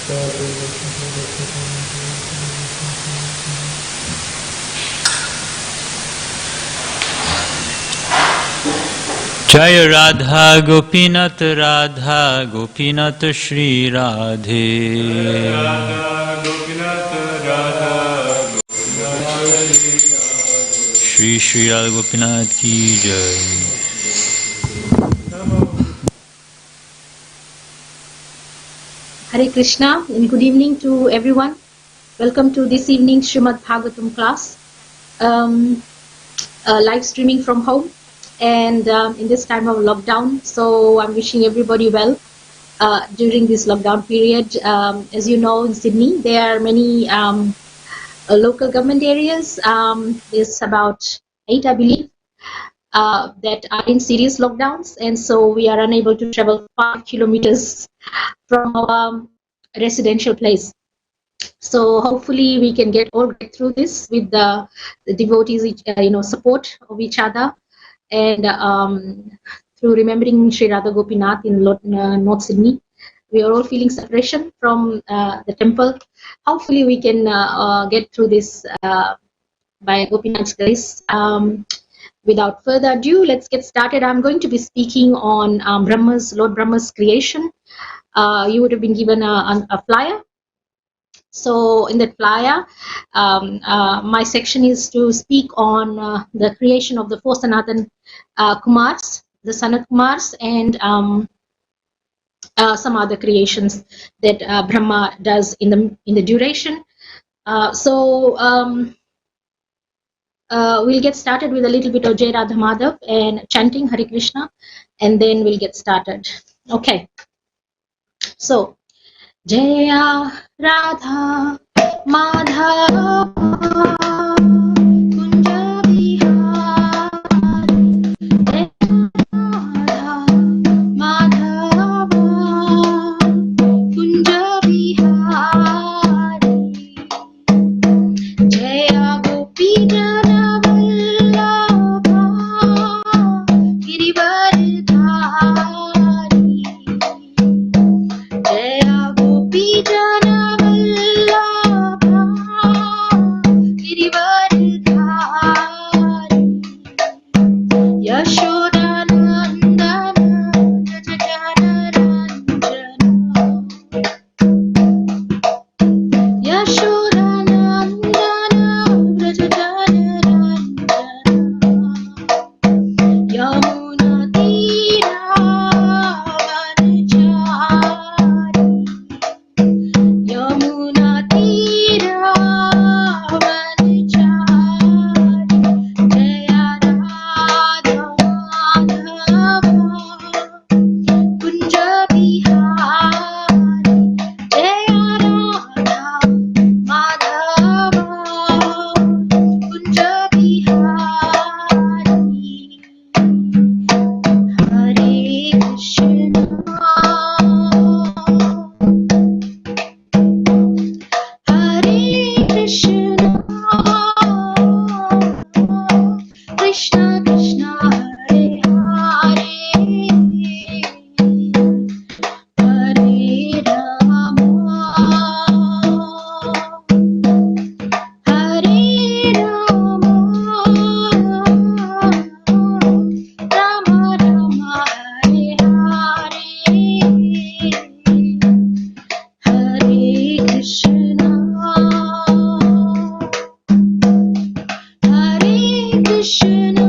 Jaya Radha Gopinath Radha Gopinath Shri Radhe Radha Gopinath Radha Shri Shri Radha Gopinath Ki Jai. Hare Krishna and good evening to everyone. Welcome to this evening's Srimad Bhagavatam class, live streaming from home and in this time of lockdown. So I'm wishing everybody well during this lockdown period. As you know, in Sydney, there are many local government areas. There's about 8, I believe, that are in serious lockdowns, and so we are unable to travel 5 kilometers from our residential place. So hopefully we can get through this with the devotees, support of each other, and through remembering Sri Radha Gopinath in North Sydney. We are all feeling separation from the temple. Hopefully we can get through this by Gopinath's grace. Without further ado, let's get started. I'm going to be speaking on Lord Brahma's creation. You would have been given a flyer. So in that flyer, my section is to speak on the creation of the 4 Sanatan Kumars, the Sanat Kumars, and some other creations that Brahma does in the duration. We'll get started with a little bit of Jai Radha Madhav and chanting Hare Krishna, and then we'll get started. Okay. So, Jaya Radha Madhava Kunja Vihari Jaya Radha Madhava Kunja Vihari Jaya Gopi Jana Vallabha Girivardhari Jaya Gopi Jana Vallabha Girivardhari Yashoda Nandana Jajana Ranjana Yashoda Nandana Jajana Ranjana Yamuna Tira Vanchari Yamuna Tira Vanchari Jaya Radha Madhava Kunja Vihari Jaya Radha Madhava Kunja Vihari Hare Krishna Hare Krishna Krishna Krishna Hare Hare Hare Rama Hare Rama Rama Rama Hare Hare Hare Krishna Hare Krishna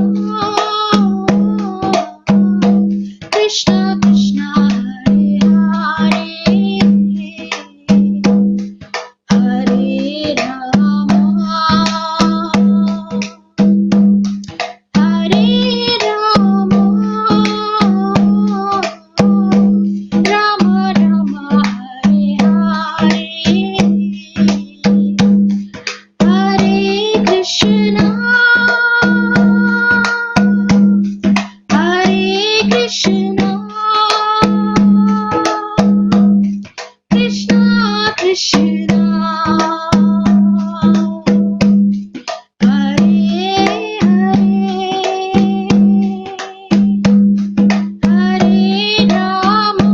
Krishna Krishna Hare Hare Hare Rama Hare Rama Rama Rama Hare Hare Krishna Hare Krishna Krishna Krishna Hare Hare Rama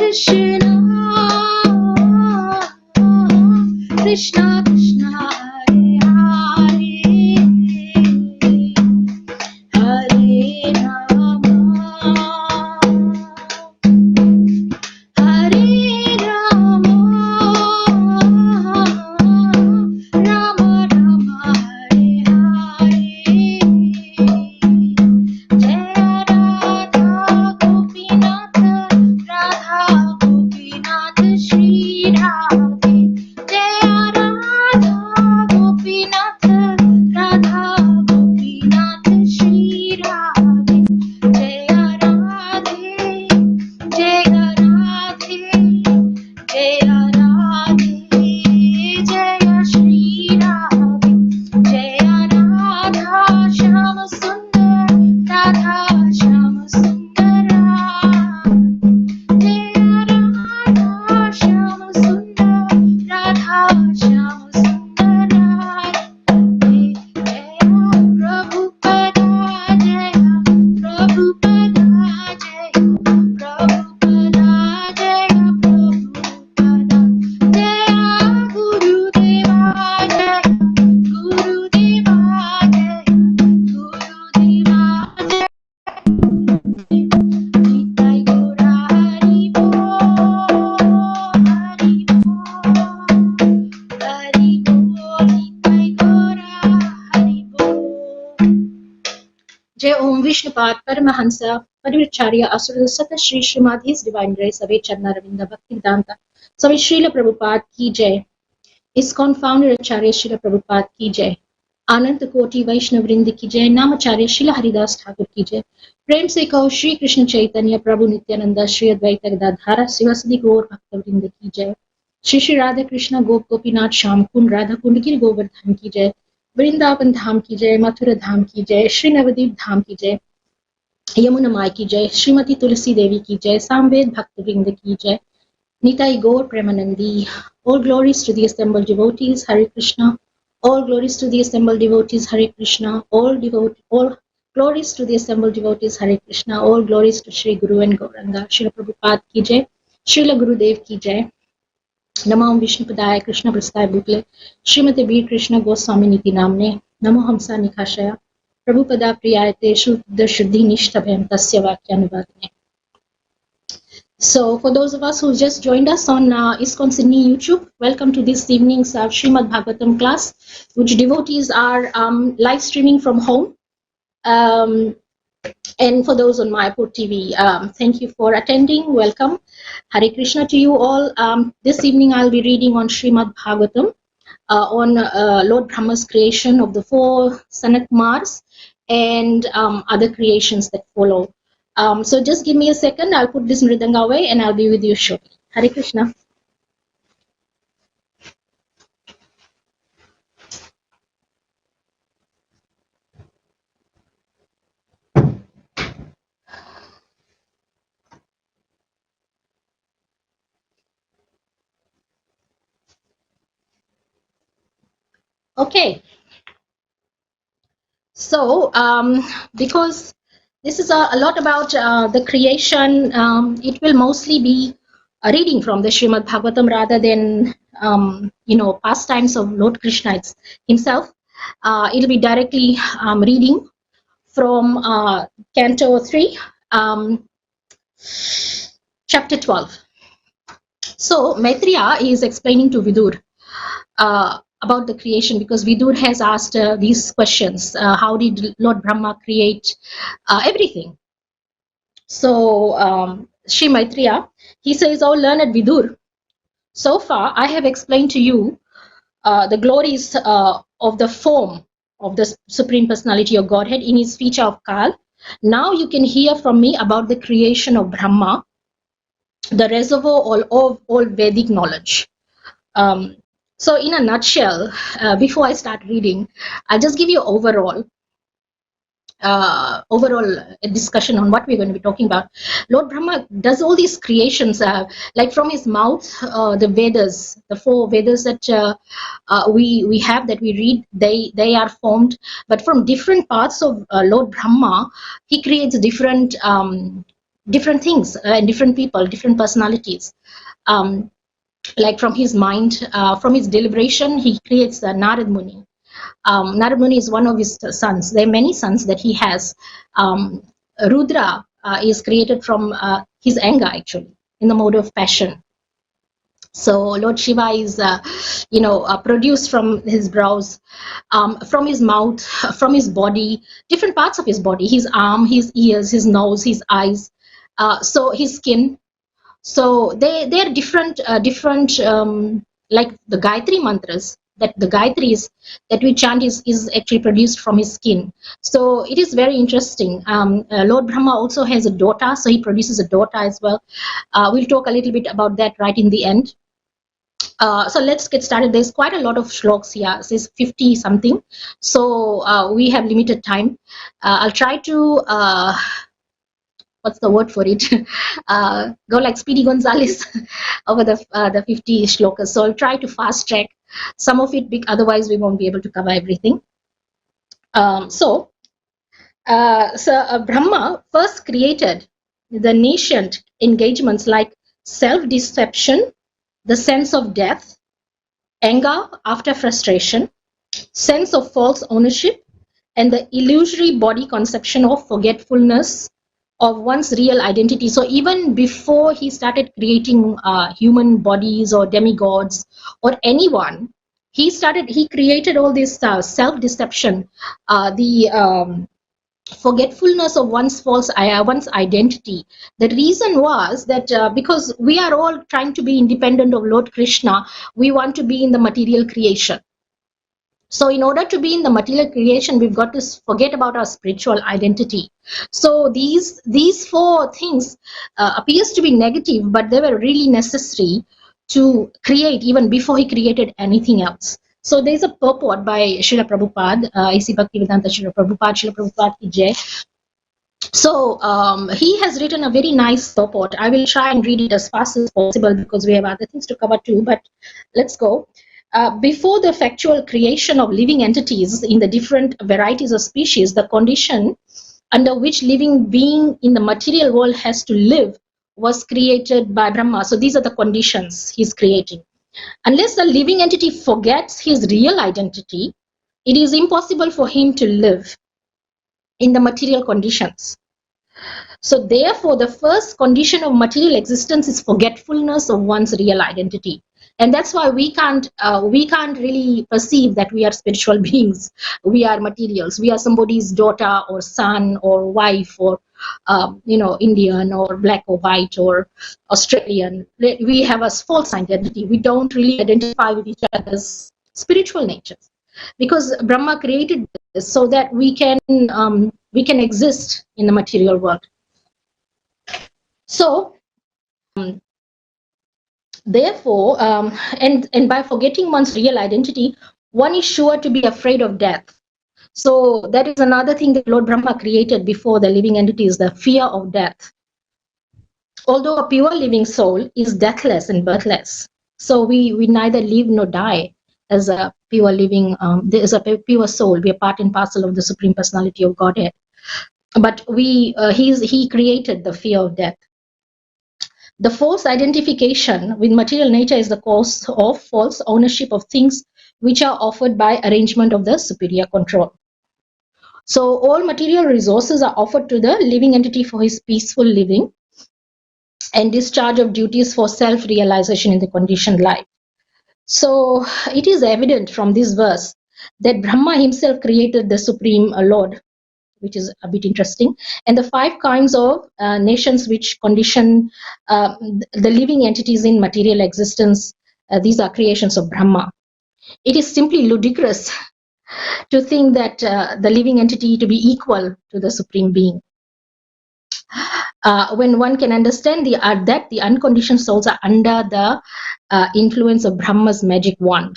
Krishna, Krishna Krishna, Hare Hare, Hare Rama, Rama Rama, Hare Hare. Jaya Radha Gopinath, Radha Gopinath, Shri Radhe. Jaya Radha Gopinath, Radha Gopinath, Shri Radhe. Jaya Radhe, Jaya Radhe, Jaya Radhe, Jaya Shri Radhe. Jaya Radha Shyama Sundar, Radha Shyama Sundar Radhe. Jaya Radha Shyama Sundar, Radha Shyama Sundar Radhe. Jaya Prabhupada, Jaya Prabhupada, Jaya Prabhupada, Jaya Prabhupada. Jaya Gurudeva, Jaya Gurudeva, Jaya Gurudeva, Jaya. Nitai Gora Hari Bol, Hari Bol, Hari Bol, Nitai Gora Hari Bol. Jai Om Vishnupad Paramahansa Parivacharya Asura Shri Srimad His Divine Grace Ave Charnaravinda Bhaktivedanta Swami Srila Prabhupada Ki Jai. ISKCON founder Acharya Srila Prabhupada Ki Jai. Anant Koti Vaishnav Vrinda Ki Jai. Namacharya Srila Haridas Thakur Ki Jai. प्रेम से कहो श्री कृष्ण चैतन्य प्रभु नित्यानंद श्री अद्वैत गदाधर शिवसदि गौर भक्त वृंद की जय। श्री श्री राधा कृष्ण गोप गोपीनाथ श्याम कुंड राधा कुंड गिर गोवर्धन की जय। वृंदावन धाम की जय, मथुरा धाम की जय, श्री नवदीप धाम की जय, यमुना माई की जय, श्रीमती तुलसी देवी की जय, सामवेद भक्त वृंद की जय, निताई गौर Premanandi. All glories to the assembled devotees, Hare Krishna. All glories to the assembled devotees, Hare Krishna. All glories to the assembled devotees, Hare Krishna. All glories to Shri Guru and Gauranga. Srila Prabhupada ki jai. Srila Gurudev ki jai. Namo Vishnupadaya Krishna Prasthaya Bhukle. Srimate Veer Krishna Goswami Niti Namne. Namo Hamsa Nikhashaya. Prabhupada Priyayate Shuddha Shuddhi Nishtabhyam Tasya Vakyanuvadane. So, for those of us who just joined us on ISKCON Sydney YouTube, welcome to this evening's Srimad Bhagavatam class, which devotees are live streaming from home. And for those on Mayapur TV, thank you for attending. Welcome. Hare Krishna to you all. This evening I'll be reading on Srimad Bhagavatam on Lord Brahma's creation of the 4 Sanat Kumars and other creations that follow. So just give me a second. I'll put this mridanga away and I'll be with you shortly. Hare Krishna. Okay. So because this is a lot about the creation, it will mostly be a reading from the Srimad Bhagavatam rather than pastimes of Lord Krishna himself. It'll be directly reading from Canto 3, Chapter 12. So Maitreya is explaining to Vidur about the creation, because Vidur has asked these questions. How did Lord Brahma create everything? So Sri Maitreya, he says, "Oh learned Vidur, so far I have explained to you the glories of the form of the Supreme Personality of Godhead in his feature of Kal. Now you can hear from me about the creation of Brahma, the reservoir of all Vedic knowledge." So in a nutshell, before I start reading, I'll just give you overall discussion on what we're going to be talking about. Lord Brahma does all these creations, like from his mouth, the Vedas, the 4 Vedas that we have, that we read, they are formed. But from different parts of Lord Brahma, he creates different different things and different people, different personalities. Like from his mind, from his deliberation, he creates the Narad Muni. Narad Muni is one of his sons. There are many sons that he has. Rudra is created from his anger, actually, in the mode of passion. So Lord Shiva is, produced from his brows, from his mouth, from his body, different parts of his body, his arm, his ears, his nose, his eyes, so his skin. So they're different, like the Gayatri mantras, that the Gayatris that we chant is actually produced from his skin. So it is very interesting. Lord Brahma also has a daughter, so he produces a daughter as well. We'll talk a little bit about that right in the end. So let's get started. There's quite a lot of shloks here. It's 50 something. So we have limited time. I'll try to, what's the word for it? Go like Speedy Gonzales over the 50 shlokas. So I'll try to fast track some of it, otherwise we won't be able to cover everything. So Brahma first created the nascent engagements like self-deception, the sense of death, anger after frustration, sense of false ownership, and the illusory body conception of forgetfulness of one's real identity. So even before he started creating human bodies or demigods or anyone, he created all this self-deception, the forgetfulness of one's one's identity. The reason was that because we are all trying to be independent of Lord Krishna, we want to be in the material creation. So in order to be in the material creation, we've got to forget about our spiritual identity. So these four things appears to be negative, but they were really necessary to create even before he created anything else. So there's a purport by Srila Prabhupada, A.C. Bhaktivedanta Srila Prabhupada ki jai. So he has written a very nice purport. I will try and read it as fast as possible because we have other things to cover too, but let's go. Before the factual creation of living entities in the different varieties of species, the condition under which living being in the material world has to live was created by Brahma. So these are the conditions he's creating. Unless the living entity forgets his real identity, it is impossible for him to live in the material conditions. So therefore, the first condition of material existence is forgetfulness of one's real identity. And that's why we can't really perceive that we are spiritual beings. We are materials. We are somebody's daughter or son or wife or Indian or black or white or Australian. We have a false identity. We don't really identify with each other's spiritual natures, because Brahma created this so that we can exist in the material world. So therefore, and by forgetting one's real identity, one is sure to be afraid of death. So that is another thing that Lord Brahma created before the living entities, the fear of death. Although a pure living soul is deathless and birthless, so we neither live nor die as a pure living, as a pure soul. We are part and parcel of the Supreme Personality of Godhead. But he created the fear of death. The false identification with material nature is the cause of false ownership of things which are offered by arrangement of the superior control. So all material resources are offered to the living entity for his peaceful living and discharge of duties for self-realization in the conditioned life. So it is evident from this verse that Brahma himself created the Supreme Lord, which is a bit interesting, and the 5 kinds of nations which condition the living entities in material existence. These are creations of Brahma. It is simply ludicrous to think that the living entity to be equal to the Supreme Being. When one can understand that the unconditioned souls are under the influence of Brahma's magic wand.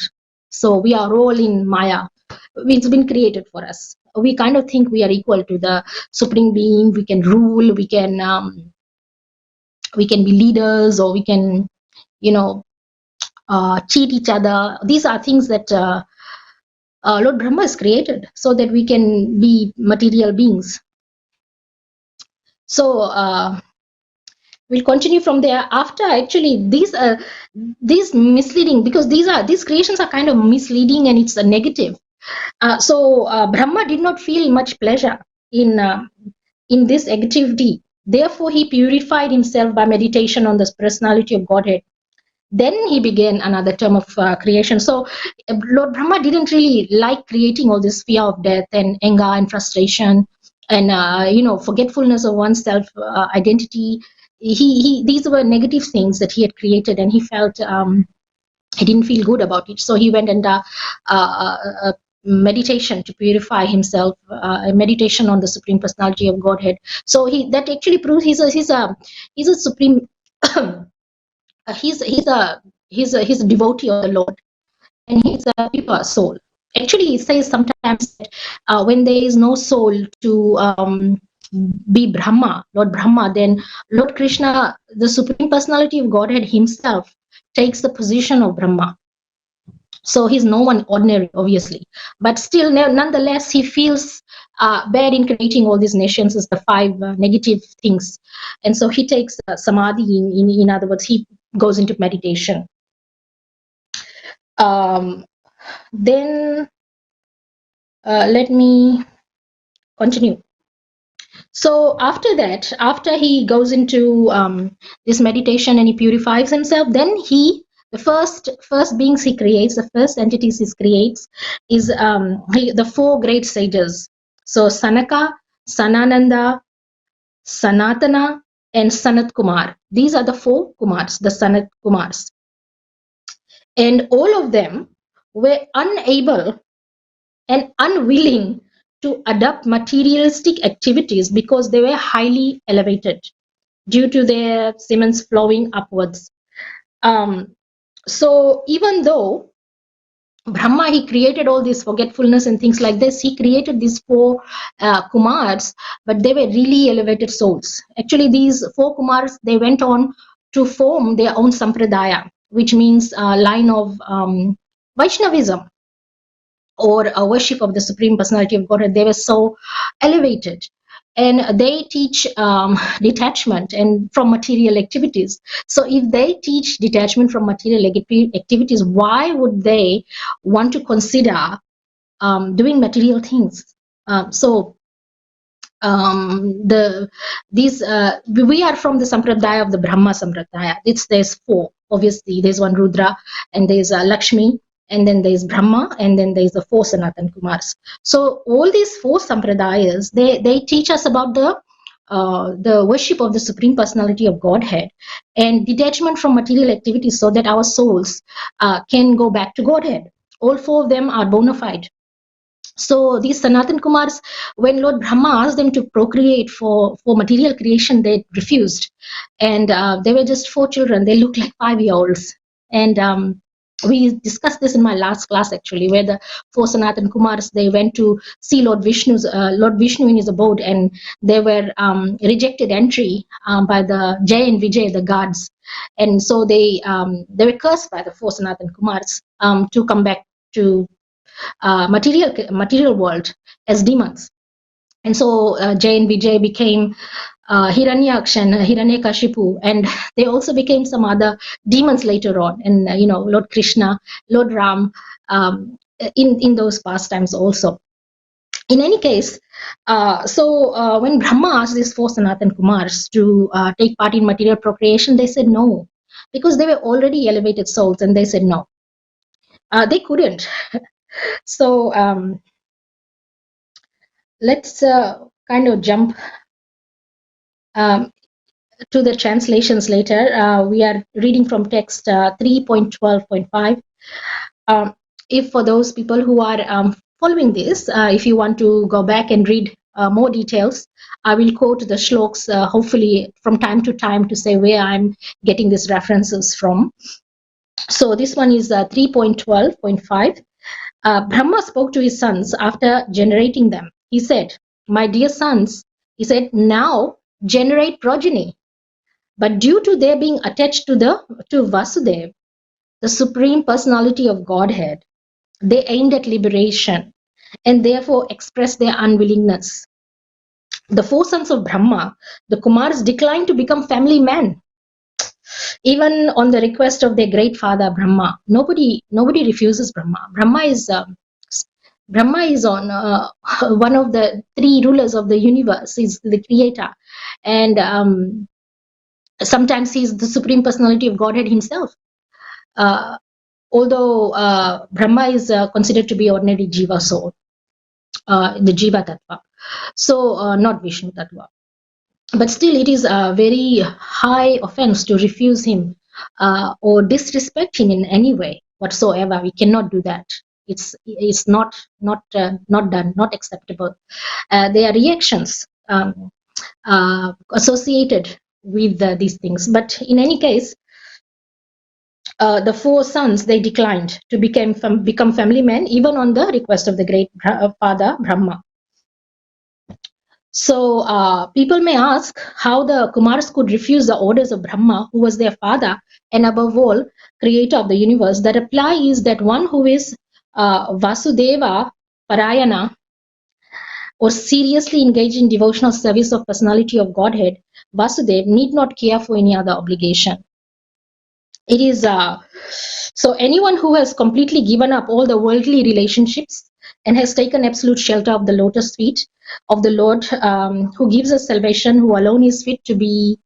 So we are all in Maya. It's been created for us. We kind of think we are equal to the Supreme Being. We can rule. We can be leaders, or we can, cheat each other. These are things that Lord Brahma has created so that we can be material beings. So we'll continue from there. After, actually, these misleading, because these creations are kind of misleading and it's a negative. So Brahma did not feel much pleasure in this activity. Therefore, he purified himself by meditation on the personality of Godhead. Then he began another term of creation. So Lord Brahma didn't really like creating all this fear of death and anger and frustration and forgetfulness of oneself identity. These were negative things that he had created, and he felt he didn't feel good about it. So he went under meditation to purify himself, meditation on the Supreme Personality of Godhead. So that actually proves he's a supreme. He's a devotee of the Lord, and he's a pure soul. Actually, he says sometimes that when there is no soul to be Brahma, Lord Brahma, then Lord Krishna, the Supreme Personality of Godhead himself, takes the position of Brahma. So he's no one ordinary, obviously, but still, nonetheless, he feels bad in creating all these nations as the five negative things, and so he takes samadhi. In other words, he goes into meditation. Then let me continue. So after that, after he goes into this meditation and he purifies himself, then the first beings he creates, the first entities he creates, is the four great sages. So Sanaka, Sanananda, Sanatana, and Sanat Kumar. These are the four Kumars, the Sanat Kumars. And all of them were unable and unwilling to adopt materialistic activities because they were highly elevated due to their semens flowing upwards. So even though Brahma, he created all this forgetfulness and things like this, he created these four Kumars, but they were really elevated souls. Actually, these four Kumars, they went on to form their own Sampradaya, which means line of Vaishnavism, or a worship of the Supreme Personality of Godhead. They were so elevated, and they teach detachment and from material activities. So if they teach detachment from material activities, why would they want to consider doing material things? So we are from the Sampradaya of the Brahma Sampradaya. There's four. Obviously, there's one Rudra, and there's Lakshmi, and then there's Brahma, and then there's the four Sanatan Kumars. So all these four Sampradayas, they teach us about the worship of the Supreme Personality of Godhead and detachment from material activities, so that our souls can go back to Godhead. All four of them are bona fide. So these Sanatan Kumars, when Lord Brahma asked them to procreate for material creation, they refused. And they were just four children. They looked like 5-year-olds. And we discussed this in my last class, actually, where the four Sanatan Kumars, they went to see Lord Vishnu in his abode, and they were rejected entry by the Jay and Vijay, the gods. And so they were cursed by the four Sanatan Kumars to come back to material world as demons. And so Jay and Vijay became Hiranyaksha and Hiranyakashipu, and they also became some other demons later on. And Lord Krishna, Lord Ram, in those pastimes also. In any case, when Brahma asked these four Sanatan Kumars to take part in material procreation, they said no, because they were already elevated souls, and they said no. They couldn't. So let's kind of jump to the translations later. We are reading from text 3.12.5. If for those people who are following this, if you want to go back and read more details, I will quote the shloks hopefully from time to time to say where I'm getting these references from. So this one is 3.12.5. Brahma spoke to his sons after generating them. He said, "My dear sons," he said, "now generate progeny." But due to their being attached to Vasudev, the Supreme Personality of Godhead, they aimed at liberation and therefore expressed their unwillingness. the four sons of Brahma, the Kumaras, declined to become family men, even on the request of their great father Brahma. Nobody refuses Brahma. Brahma is on one of the three rulers of the universe. He's the creator, and sometimes he's the supreme personality of Godhead himself. Uh, although Brahma is considered to be ordinary jiva soul, the jiva tattva, so not Vishnu tattva. But still, it is a very high offense to refuse him or disrespect him in any way whatsoever. We cannot do that. It's not done, not acceptable. There are reactions associated with these things. But in any case, the four sons, they declined to become family men, even on the request of the great father Brahma. So people may ask how the Kumaras could refuse the orders of Brahma, who was their father and above all creator of the universe. The reply is that one who is Vasudeva Parayana, or seriously engaged in devotional service of personality of Godhead, Vasudev need not care for any other obligation. It is so anyone who has completely given up all the worldly relationships and has taken absolute shelter of the lotus feet of the Lord, who gives us salvation, who alone is fit to be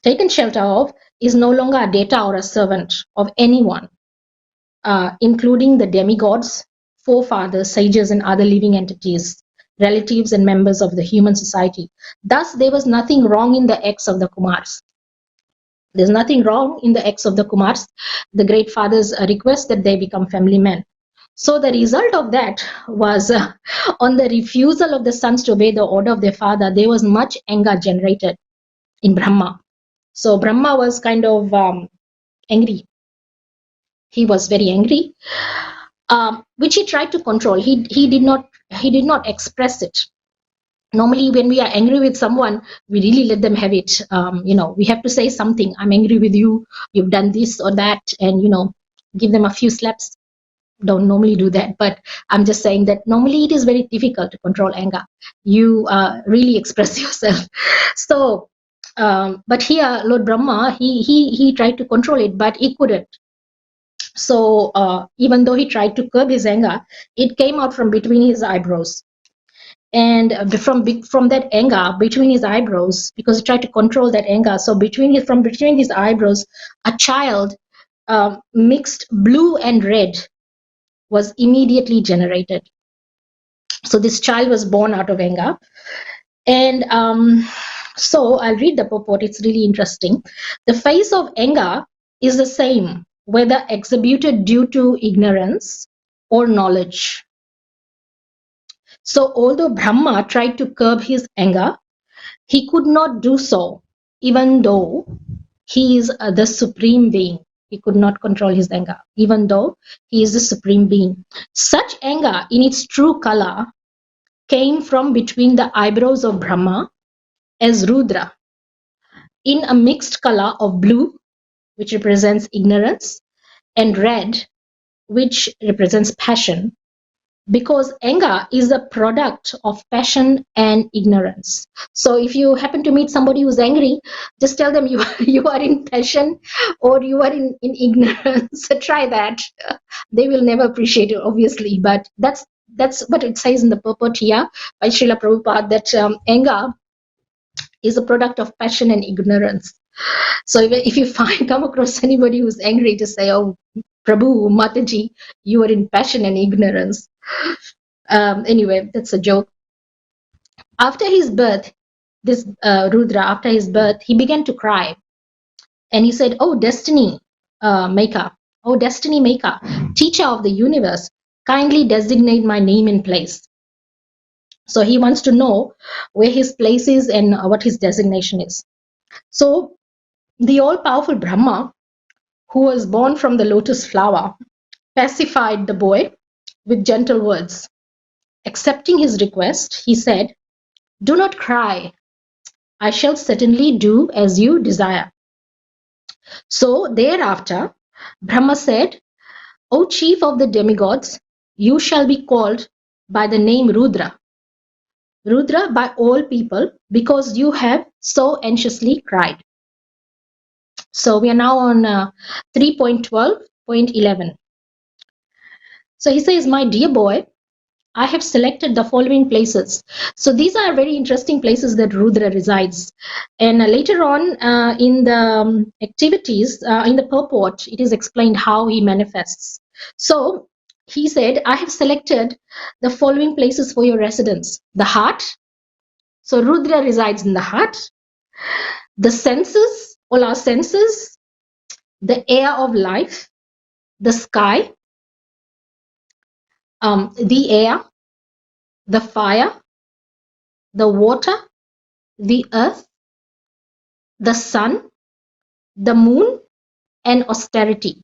taken shelter of, is no longer a debtor or a servant of anyone, including the demigods, forefathers, sages, and other living entities, relatives, and members of the human society. Thus, there was nothing wrong in the acts of the Kumars. There's nothing wrong in the acts of the Kumars. The great fathers request that they become family men. So the result of that was on the refusal of the sons to obey the order of their father, there was much anger generated in Brahma. So Brahma was kind of angry. He was very angry, which he tried to control. He did not express it. Normally when we are angry with someone, we really let them have it. We have to say something. I'm angry with you, you've done this or that, and give them a few slaps. Don't normally do that, but I'm just saying that normally it is very difficult to control anger. You really express yourself. So but here Lord Brahma, he tried to control it, but he couldn't. So even though he tried to curb his anger, it came out from between his eyebrows. And from that anger between his eyebrows, because he tried to control that anger, so from between his eyebrows, a child mixed blue and red was immediately generated. So this child was born out of anger. And so I'll read the purport. It's really interesting. The face of anger is the same, whether exhibited due to ignorance or knowledge. So although Brahma tried to curb his anger, he could not do so, even though he is the supreme being. He could not control his anger, even though he is the supreme being. Such anger in its true color came from between the eyebrows of Brahma as Rudra, in a mixed color of blue, which represents ignorance, and red, which represents passion, because anger is a product of passion and ignorance. So if you happen to meet somebody who's angry, just tell them you are in passion or you are in ignorance. Try that. They will never appreciate it, obviously, but that's what it says in the purport here by Srila Prabhupada, that anger is a product of passion and ignorance. So if you come across anybody who's angry, just say, "Oh, Prabhu, Mataji, you are in passion and ignorance." Anyway, that's a joke. After his birth, this Rudra, after his birth, he began to cry. And he said, "Oh, destiny maker, oh, destiny maker, teacher of the universe, kindly designate my name and place." So he wants to know where his place is and what his designation is. So the all-powerful Brahma, who was born from the lotus flower, pacified the boy with gentle words. Accepting his request, he said, "Do not cry. I shall certainly do as you desire." So thereafter, Brahma said, "O chief of the demigods, you shall be called by the name Rudra. Rudra, by all people, because you have so anxiously cried. So we are now on 3.12.11. So he says, my dear boy, I have selected the following places. So these are very interesting places that Rudra resides. And later on in the activities, in the purport, it is explained how he manifests. So he said, I have selected the following places for your residence. The heart. So Rudra resides in the heart. The senses, all our senses, the air of life, the sky, the air, the fire, the water, the earth, the sun, the moon, and austerity.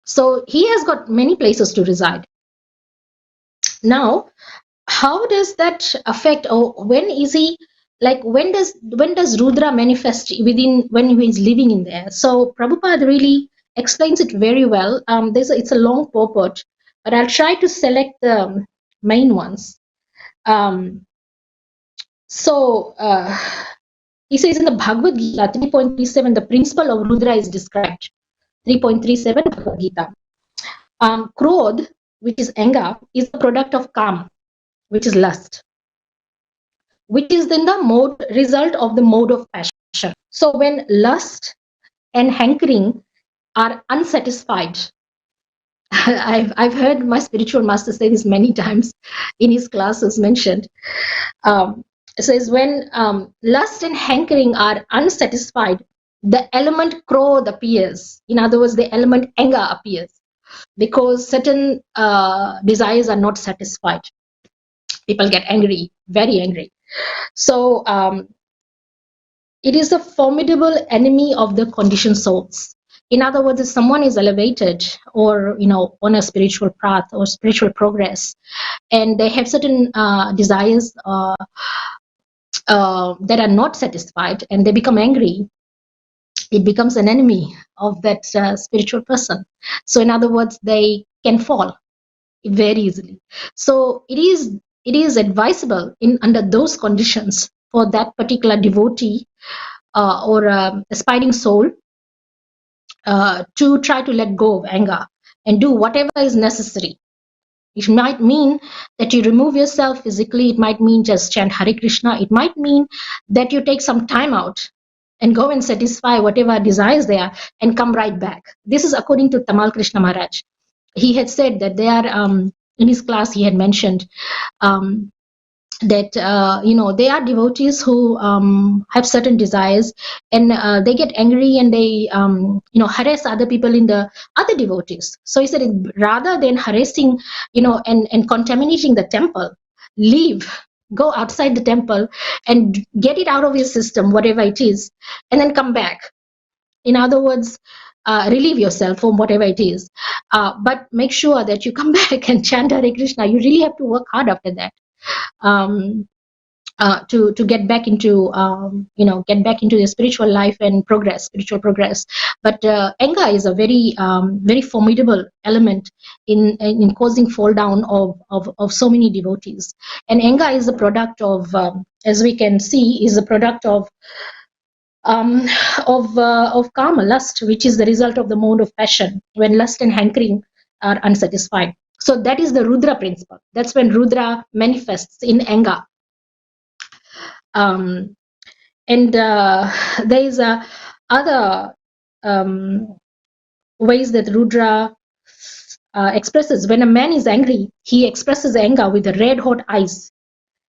So he has got many places to reside. Now, how does that affect, or when is he, like when does Rudra manifest within when he is living in there? So Prabhupada really explains it very well. It's a long purport, but I'll try to select the main ones. He says in the Bhagavad Gita 3.37, the principle of Rudra is described. 3.37 Bhagavad Gita. Krodh, which is anger, is the product of Kam, which is lust, which is then the result of the mode of passion. So when lust and hankering are unsatisfied, I've heard my spiritual master say this many times in his classes mentioned. It says when lust and hankering are unsatisfied, the element krodh appears. In other words, the element anger appears because certain desires are not satisfied. People get angry, very angry. So it is a formidable enemy of the conditioned souls. In other words, if someone is elevated or on a spiritual path or spiritual progress, and they have certain desires that are not satisfied, and they become angry, it becomes an enemy of that spiritual person. So in other words, they can fall very easily. So it is advisable under those conditions for that particular devotee or aspiring soul to try to let go of anger and do whatever is necessary. It might mean that you remove yourself physically. It might mean just chant Hare Krishna. It might mean that you take some time out and go and satisfy whatever desires there are and come right back. This is according to Tamal Krishna Maharaj. He had said that in his class he had mentioned that they are devotees who have certain desires, and they get angry and they harass other people in the other devotees. So he said, rather than harassing and contaminating the temple, leave, go outside the temple and get it out of your system, whatever it is, and then come back. In other words, relieve yourself from whatever it is, but make sure that you come back and chant Hare Krishna. You really have to work hard after that. To get back into the spiritual life and spiritual progress. But anger is a very very formidable element in causing fall down of so many devotees. And anger is a product of, as we can see, is a product of karma, lust, which is the result of the mode of passion when lust and hankering are unsatisfied. So that is the Rudra principle. That's when Rudra manifests in anger. And there is other ways that Rudra expresses. When a man is angry, he expresses anger with red hot eyes,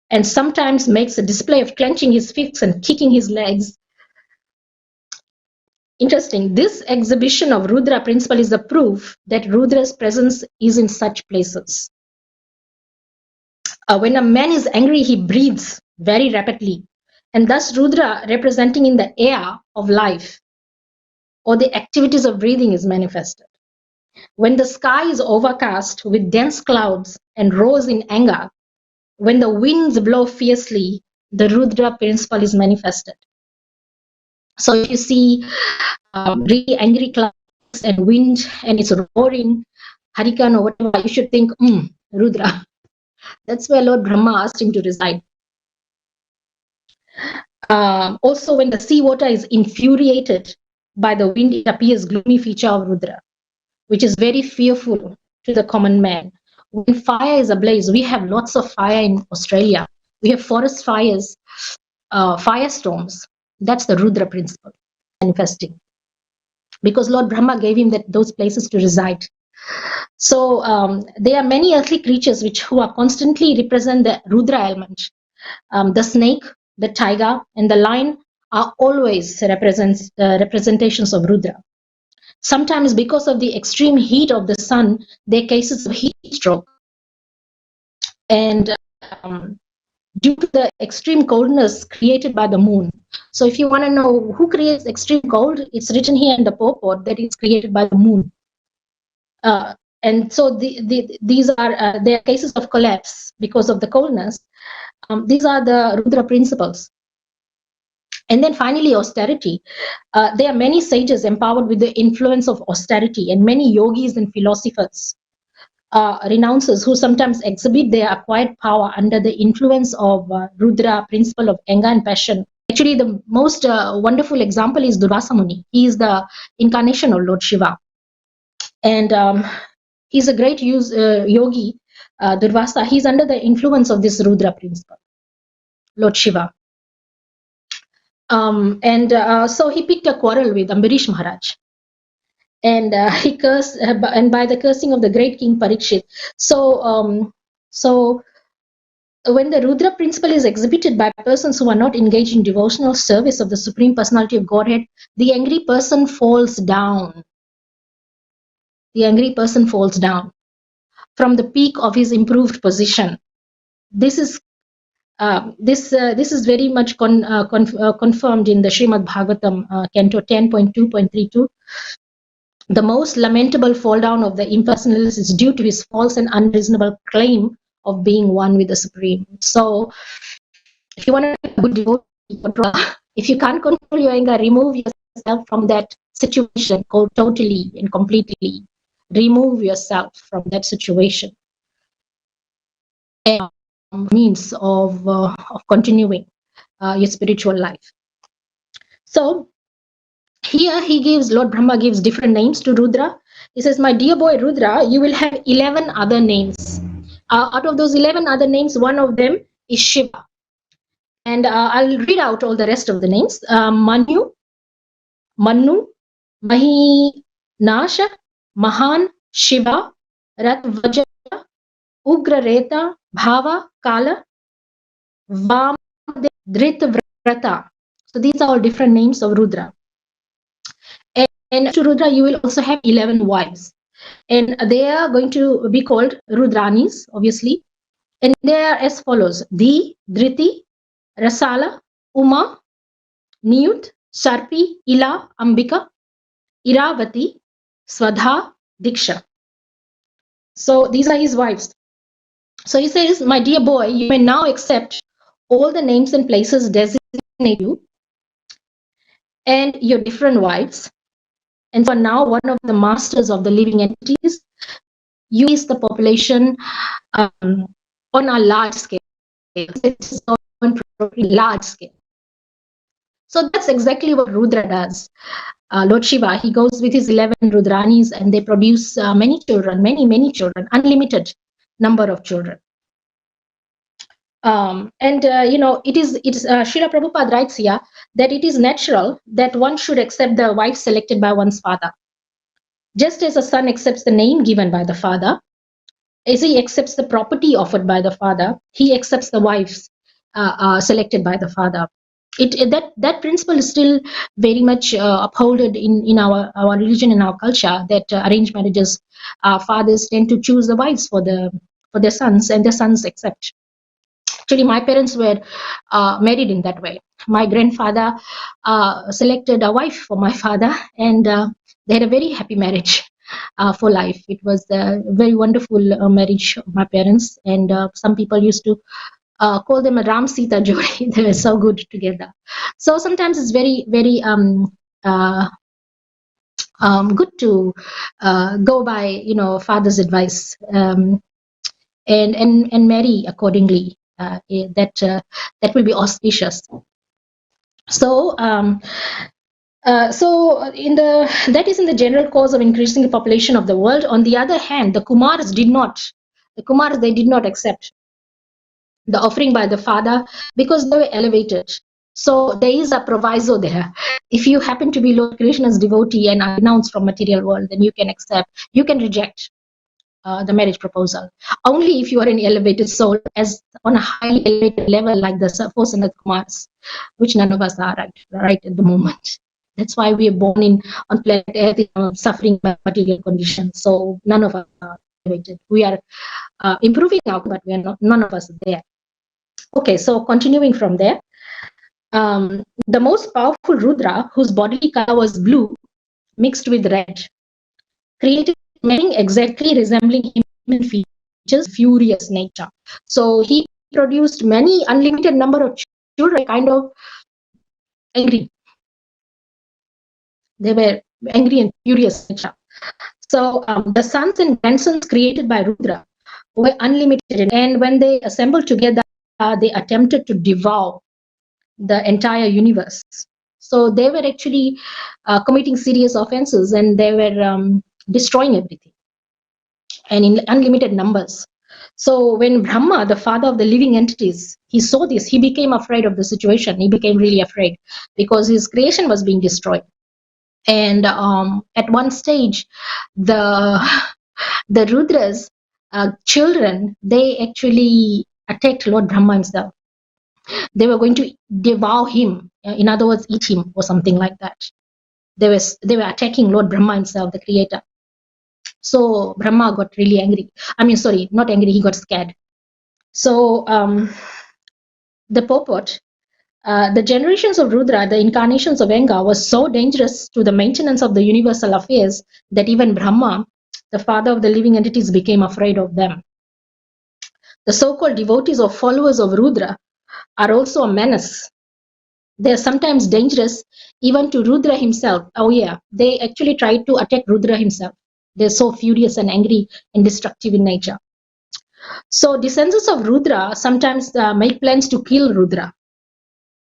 and sometimes makes a display of clenching his fists and kicking his legs. Interesting. This exhibition of Rudra principle is the proof that Rudra's presence is in such places. When a man is angry, he breathes very rapidly, and thus Rudra, representing in the air of life or the activities of breathing, is manifested. When the sky is overcast with dense clouds and roars in anger, when the winds blow fiercely, the Rudra principle is manifested. So if you see really angry clouds and wind and it's roaring, hurricane or whatever, you should think, Rudra. That's where Lord Brahma asked him to reside. Also, when the seawater is infuriated by the wind, it appears gloomy feature of Rudra, which is very fearful to the common man. When fire is ablaze, we have lots of fire in Australia. We have forest fires, firestorms. That's the Rudra principle manifesting, because Lord Brahma gave him those places to reside. So there are many earthly creatures who are constantly represent the Rudra element. The snake, the tiger, and the lion are always representations of Rudra. Sometimes, because of the extreme heat of the sun, there are cases of heat stroke. And due to the extreme coldness created by the moon. So if you want to know who creates extreme cold, it's written here in the purport that it's created by the moon. And so these are there are cases of collapse because of the coldness. These are the Rudra principles. And then finally, austerity. There are many sages empowered with the influence of austerity, and many yogis and philosophers, renouncers who sometimes exhibit their acquired power under the influence of Rudra principle of anger and passion. Actually, the most wonderful example is Durvasa Muni. He is the incarnation of Lord Shiva. And he's a great yogi, Durvasa. He's under the influence of this Rudra principle, Lord Shiva. So he picked a quarrel with Ambarish Maharaj, and he cursed, and by the cursing of the great king Parikshit. So when the Rudra principle is exhibited by persons who are not engaged in devotional service of the Supreme Personality of Godhead, the angry person falls down. The angry person falls down from the peak of his improved position. This is very much confirmed in the Srimad Bhagavatam, Canto 10.2.32. The most lamentable fall down of the impersonalist is due to his false and unreasonable claim of being one with the Supreme. So, if you want to be a good devotee, if you can't control your anger, remove yourself from that situation totally and completely. Remove yourself from that situation. And means of continuing your spiritual life. So here Lord Brahma gives different names to Rudra. He says, my dear boy Rudra, you will have 11 other names. Out of those 11 other names, one of them is Shiva. And I'll read out all the rest of the names. Manu, Mahinasha, Mahan, Shiva, Ratvaja, Ugrareta, Bhava, Kala, Vam, Dritvrata. So these are all different names of Rudra. And to Rudra, you will also have 11 wives. And they are going to be called Rudranis, obviously. And they are as follows: Dhi, Driti, Rasala, Uma, Niyut, Sarpi, Ila, Ambika, Iravati, Swadha, Diksha. So these are his wives. So he says, my dear boy, you may now accept all the names and places designate you and your different wives. And for now, one of the masters of the living entities. You is the population on a large scale. It's on large scale. So that's exactly what Rudra does. Lord Shiva, he goes with his 11 Rudranis, and they produce many children, many children, unlimited number of children. It is Srila Prabhupada writes here that it is natural that one should accept the wife selected by one's father. Just as a son accepts the name given by the father, as he accepts the property offered by the father, he accepts the wives selected by the father. That principle is still very much upholded in our religion and our culture, that arranged marriages, fathers tend to choose the wives for their sons, and their sons accept. Actually, my parents were married in that way. My grandfather selected a wife for my father, and they had a very happy marriage for life. It was a very wonderful marriage of my parents, and some people used to call them a Ram Sita Jodi. They were so good together. So sometimes it's very good to go by father's advice, and marry accordingly. That will be auspicious. So that is in the general cause of increasing the population of the world. On the other hand, the Kumaras they did not accept the offering by the father because they were elevated. So there is a proviso there. If you happen to be Lord Krishna's devotee and are renounced from material world, then you can accept, you can reject the marriage proposal. Only if you are an elevated soul, as on a highly elevated level, like the four Sanat Kumars, which none of us are right at the moment. That's why we are born on planet Earth, suffering by material conditions. So none of us are elevated. We are improving out, but we are not. None of us are there. Okay, so continuing from there, the most powerful Rudra, whose bodily color was blue mixed with red, created many exactly resembling human features, furious nature. So he produced many unlimited number of children, kind of angry. They were angry and furious nature. So the sons and grandsons created by Rudra were unlimited, and when they assembled together, they attempted to devour the entire universe. So they were actually committing serious offenses, and they were destroying everything, and in unlimited numbers. So when Brahma, the father of the living entities, he saw this, he became afraid of the situation. He became really afraid because his creation was being destroyed. And at one stage, the the Rudras children, they actually attacked Lord Brahma himself. They were going to devour him, in other words, eat him or something like that. They were attacking Lord Brahma himself, the creator. So Brahma got really angry. I mean, sorry, not angry, he got scared. So the purport, the generations of Rudra, the incarnations of Enga, was so dangerous to the maintenance of the universal affairs that even Brahma, the father of the living entities, became afraid of them. The so-called devotees or followers of Rudra are also a menace. They are sometimes dangerous even to Rudra himself. Oh yeah, they actually tried to attack Rudra himself. They're so furious and angry and destructive in nature. So descendants of Rudra sometimes make plans to kill Rudra,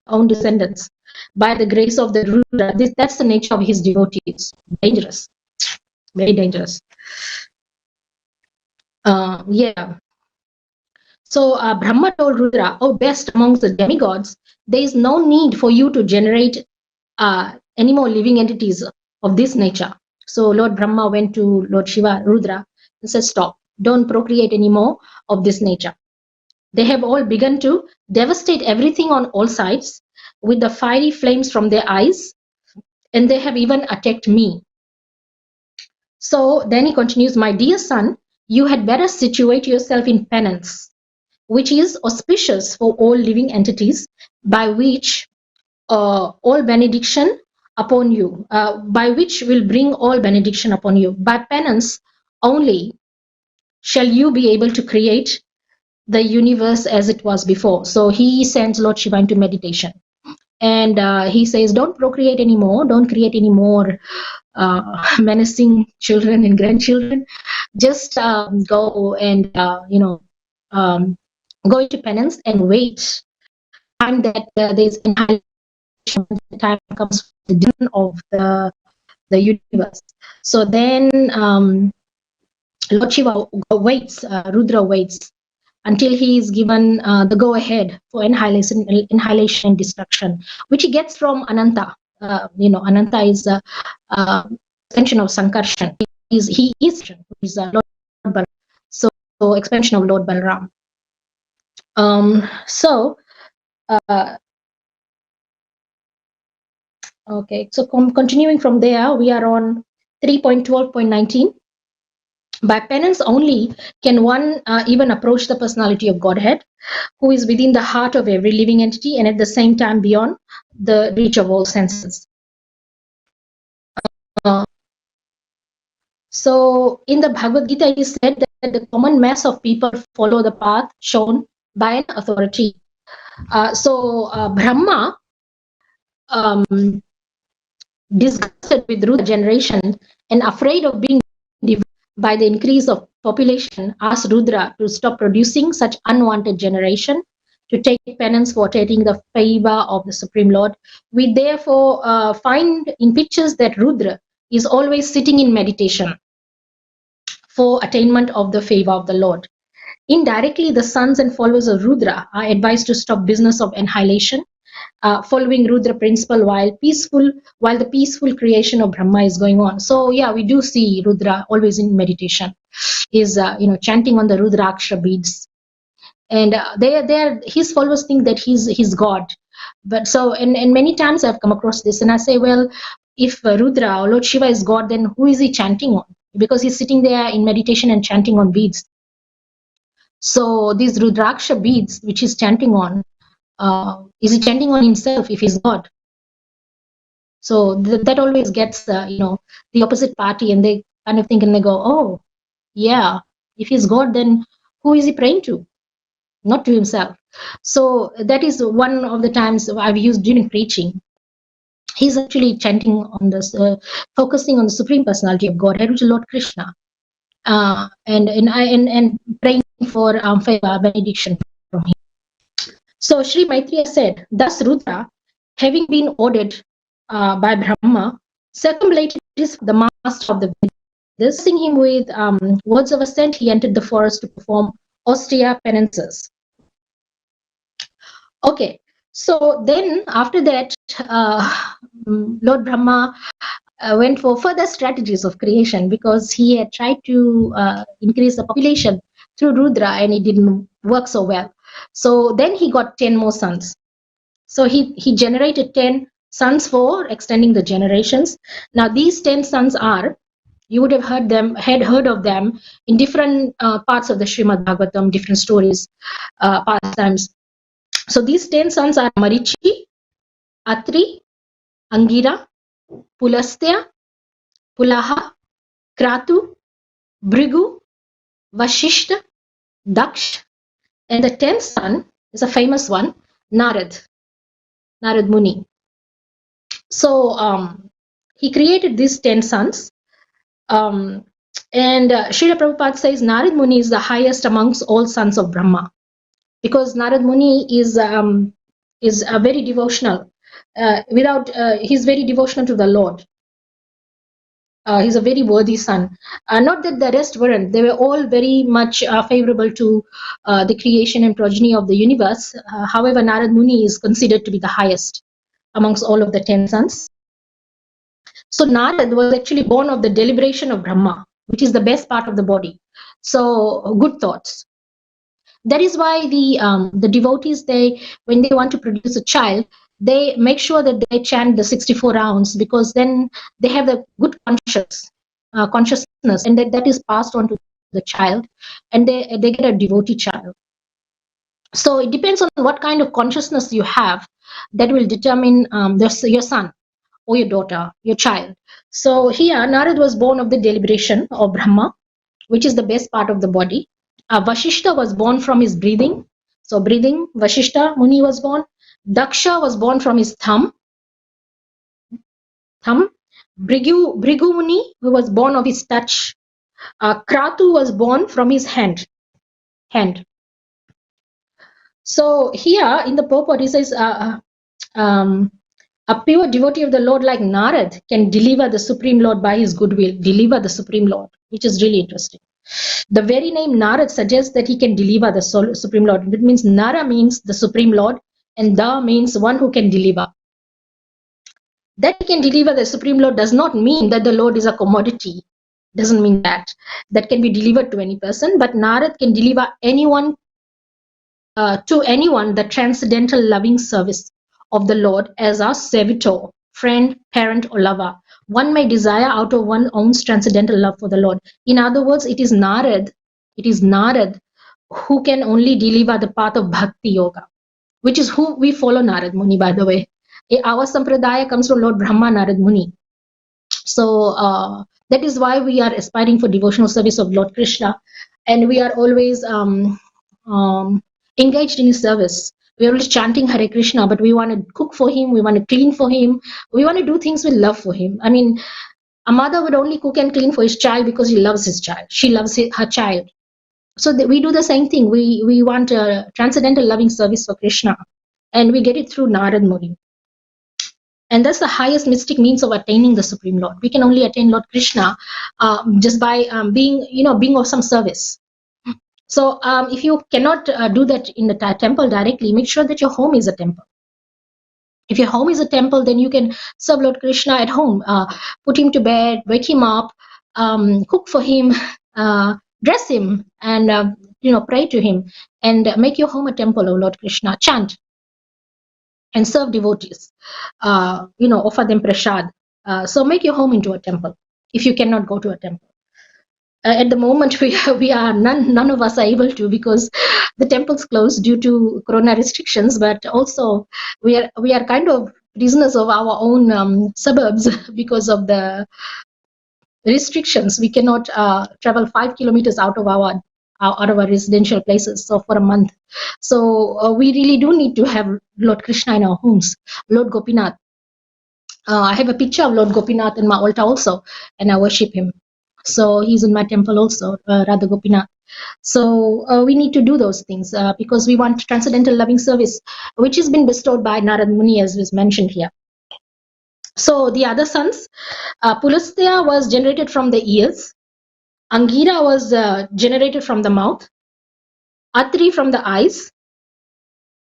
own descendants, by the grace of the Rudra. That's the nature of his devotees. Dangerous, very dangerous. Yeah. So Brahma told Rudra, "Oh, best amongst the demigods, there is no need for you to generate any more living entities of this nature." So Lord Brahma went to Lord Shiva, Rudra, and said, "Stop, don't procreate any more of this nature. They have all begun to devastate everything on all sides with the fiery flames from their eyes, and they have even attacked me." So then he continues, "My dear son, you had better situate yourself in penance, which is auspicious for all living entities, by which all benediction upon you, by which will bring all benediction upon you. By penance only shall you be able to create the universe as it was before." So he sends Lord Shiva into meditation, and he says, "Don't procreate anymore, don't create any more menacing children and grandchildren. Just go and go into penance and wait. Time that there's the time comes the doom of the universe." So then Lord Shiva waits, Rudra waits until he is given the go-ahead for annihilation and destruction, which he gets from Ananta. Ananta is a extension of Sankarshan. He is Lord Balaram. So expansion of Lord Balaram. Okay, so continuing from there, we are on 3.12.19. By penance only can one even approach the personality of Godhead, who is within the heart of every living entity and at the same time beyond the reach of all senses. So in the Bhagavad Gita, it is said that the common mass of people follow the path shown by an authority. Brahma, disgusted with Rudra generation and afraid of being devoured by the increase of population, asked Rudra to stop producing such unwanted generation to take penance for attaining the favor of the Supreme Lord. We therefore find in pictures that Rudra is always sitting in meditation for attainment of the favor of the Lord. Indirectly, the sons and followers of Rudra are advised to stop business of annihilation, following Rudra principle while the peaceful creation of Brahma is going on. So yeah, we do see Rudra always in meditation, is chanting on the Rudraksha beads, and his followers think that he's God. But so and many times I've come across this, and I say, well, if Rudra or Lord Shiva is God, then who is he chanting on? Because he's sitting there in meditation and chanting on beads. So these Rudraksha beads, which he's chanting on, is he chanting on himself if he's God? So that always gets the opposite party, and they kind of think and they go, oh yeah, if he's God, then who is he praying to? Not to himself. So that is one of the times I've used during preaching. He's actually chanting on this, focusing on the Supreme Personality of Godhead, which is Lord Krishna, and praying for favor, benediction from him. So Sri Maitreya said, thus Rudra, having been ordered by Brahma, circumambulated the master of the Vedas. Blessing him with words of assent, he entered the forest to perform austere penances. Okay, so then after that, Lord Brahma went for further strategies of creation, because he had tried to increase the population through Rudra and it didn't work so well. So then he got 10 more sons. So he generated 10 sons for extending the generations. Now these 10 sons are, you would have heard of them in different parts of the Srimad Bhagavatam, different stories, pastimes. So these 10 sons are Marichi, Atri, Angira, Pulastya, Pulaha, Kratu, Brigu, Vashishta, Daksh, and the 10th son is a famous one, Narad Muni. So he created these 10 sons, and Srila Prabhupada says Narad Muni is the highest amongst all sons of Brahma, because Narad Muni is very devotional. He's very devotional to the Lord. He's a very worthy son. Not that the rest weren't. They were all very much favorable to the creation and progeny of the universe. However, Narad Muni is considered to be the highest amongst all of the 10 sons. So Narad was actually born of the deliberation of Brahma, which is the best part of the body. So good thoughts. That is why the devotees, when they want to produce a child, they make sure that they chant the 64 rounds, because then they have the good consciousness, and that is passed on to the child, and they get a devotee child. So it depends on what kind of consciousness you have, that will determine your son or your daughter, your child. So here Narad was born of the deliberation of Brahma, which is the best part of the body. Vashishta was born from his breathing. So breathing, Vashishta Muni was born. Daksha was born from his thumb. Brigu Muni, who was born of his touch. Kratu was born from his hand. So here in the purport, he says, a pure devotee of the Lord like Narad can deliver the Supreme Lord by his goodwill. Deliver the Supreme Lord, which is really interesting. The very name Narad suggests that he can deliver the Supreme Lord. It means Nara means the Supreme Lord, and Da means one who can deliver. That he can deliver the Supreme Lord does not mean that the Lord is a commodity. Doesn't mean that can be delivered to any person. But Narad can deliver anyone to anyone the transcendental loving service of the Lord as a servitor, friend, parent, or lover. One may desire out of one's own transcendental love for the Lord. In other words, it is Narad who can only deliver the path of Bhakti Yoga, which is who we follow, Narad Muni, by the way. Our Sampradaya comes from Lord Brahma, Narad Muni. So that is why we are aspiring for devotional service of Lord Krishna, and we are always engaged in his service. We are always chanting Hare Krishna, but we want to cook for him, we want to clean for him, we want to do things with love for him. I mean, a mother would only cook and clean for his child because he loves his child. She loves her child. So we do the same thing. We want a transcendental loving service for Krishna, and we get it through Narad Muni. And that's the highest mystic means of attaining the Supreme Lord. We can only attain Lord Krishna just by being of some service. So if you cannot do that in the temple directly, make sure that your home is a temple. If your home is a temple, then you can serve Lord Krishna at home. Put him to bed, wake him up, cook for him, dress him, and pray to him, and make your home a temple of Lord Krishna. Chant and serve devotees. Offer them prasad. So make your home into a temple if you cannot go to a temple. At the moment, we are none of us are able to, because the temples closed due to corona restrictions. But also, we are kind of prisoners of our own suburbs because of the restrictions. We cannot travel 5 kilometers out of our residential places, so for a month. So we really do need to have Lord Krishna in our homes. Lord Gopinath. I have a picture of Lord Gopinath in my altar also, and I worship him. So he's in my temple also, Radha Gopinath. So we need to do those things because we want transcendental loving service, which has been bestowed by Narad Muni, as was mentioned here. So the other sons, Pulastya was generated from the ears, Angira was generated from the mouth, Atri from the eyes,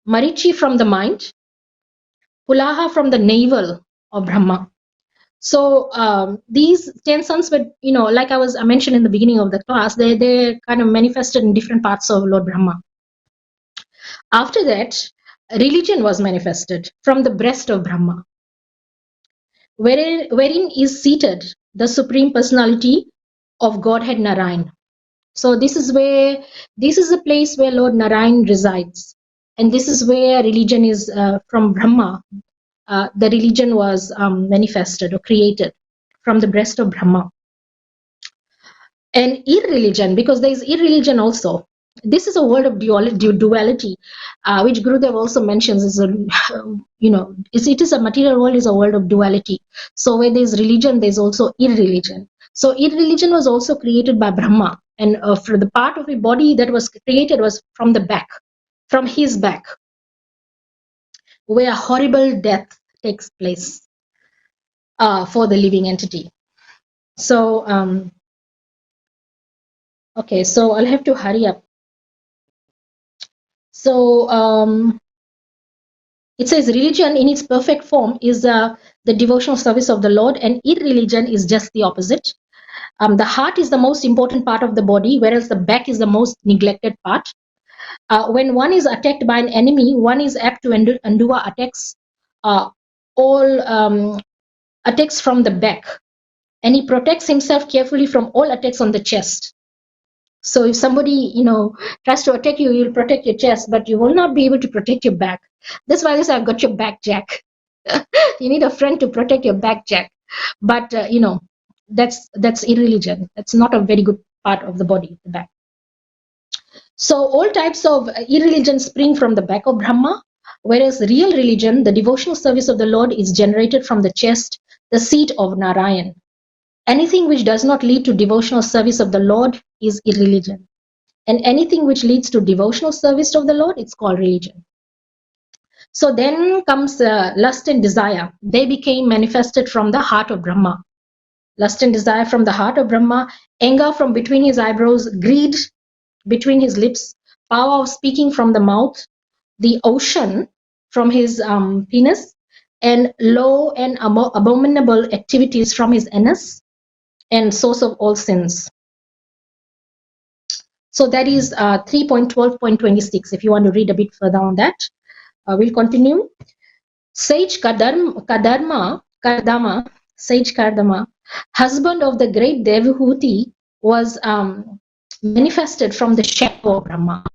Marichi from the mind, Pulaha from the navel of Brahma. So these 10 sons were, like I mentioned in the beginning of the class, they kind of manifested in different parts of Lord Brahma. After that, religion was manifested from the breast of Brahma, wherein is seated the Supreme Personality of Godhead Narayan. So this is the place where Lord Narayan resides, and this is where religion is from Brahma. The religion was manifested or created from the breast of Brahma. And irreligion, because there is irreligion also. This is a world of duality, which Gurudev also mentions. Is it is a material world is a world of duality. So where there is religion, there is also irreligion. So irreligion was also created by Brahma, and for the part of the body that was created was from the back, from his back, where horrible death takes place for the living entity. So okay, so I'll have to hurry up. So it says religion in its perfect form is the devotional service of the Lord, and irreligion is just the opposite. The heart is the most important part of the body, whereas the back is the most neglected part. When one is attacked by an enemy, one is apt to endure attacks, all attacks from the back, and he protects himself carefully from all attacks on the chest. So if somebody, tries to attack you, you'll protect your chest, but you will not be able to protect your back. That's why I've got your back, Jack. You need a friend to protect your back, Jack. But that's irreligion. That's not a very good part of the body, the back. So all types of irreligion spring from the back of Brahma, whereas real religion, the devotional service of the Lord, is generated from the chest, the seat of Narayan. Anything which does not lead to devotional service of the Lord is irreligion. And anything which leads to devotional service of the Lord, it's called religion. So then comes lust and desire. They became manifested from the heart of Brahma. Lust and desire from the heart of Brahma, anger from between his eyebrows, greed between his lips, power of speaking from the mouth, the ocean from his penis, and low and abominable activities from his anus, and source of all sins. So that is 3.12.26. If you want to read a bit further on that, we'll continue. Sage Kardama, Sage Kardama, husband of the great Devahuti, was manifested from the shadow of Brahma.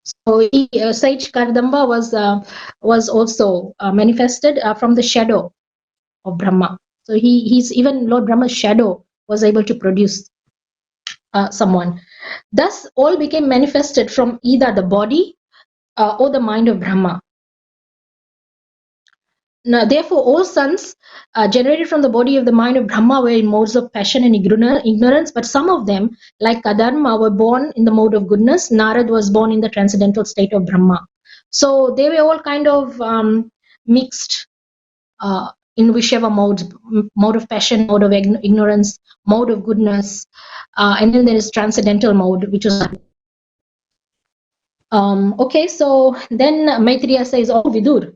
So Sage Kardama was also manifested from the shadow of Brahma. So he's even Lord Brahma's shadow was able to produce someone. Thus, all became manifested from either the body or the mind of Brahma. Now, therefore, all sons generated from the body of the mind of Brahma were in modes of passion and ignorance, but some of them, like Kadharma, were born in the mode of goodness. Narad was born in the transcendental state of Brahma. So they were all kind of mixed in whichever modes, mode of passion, mode of ignorance, mode of goodness, and then there is transcendental mode, which is okay. So then Maitreya says, "Oh Vidur,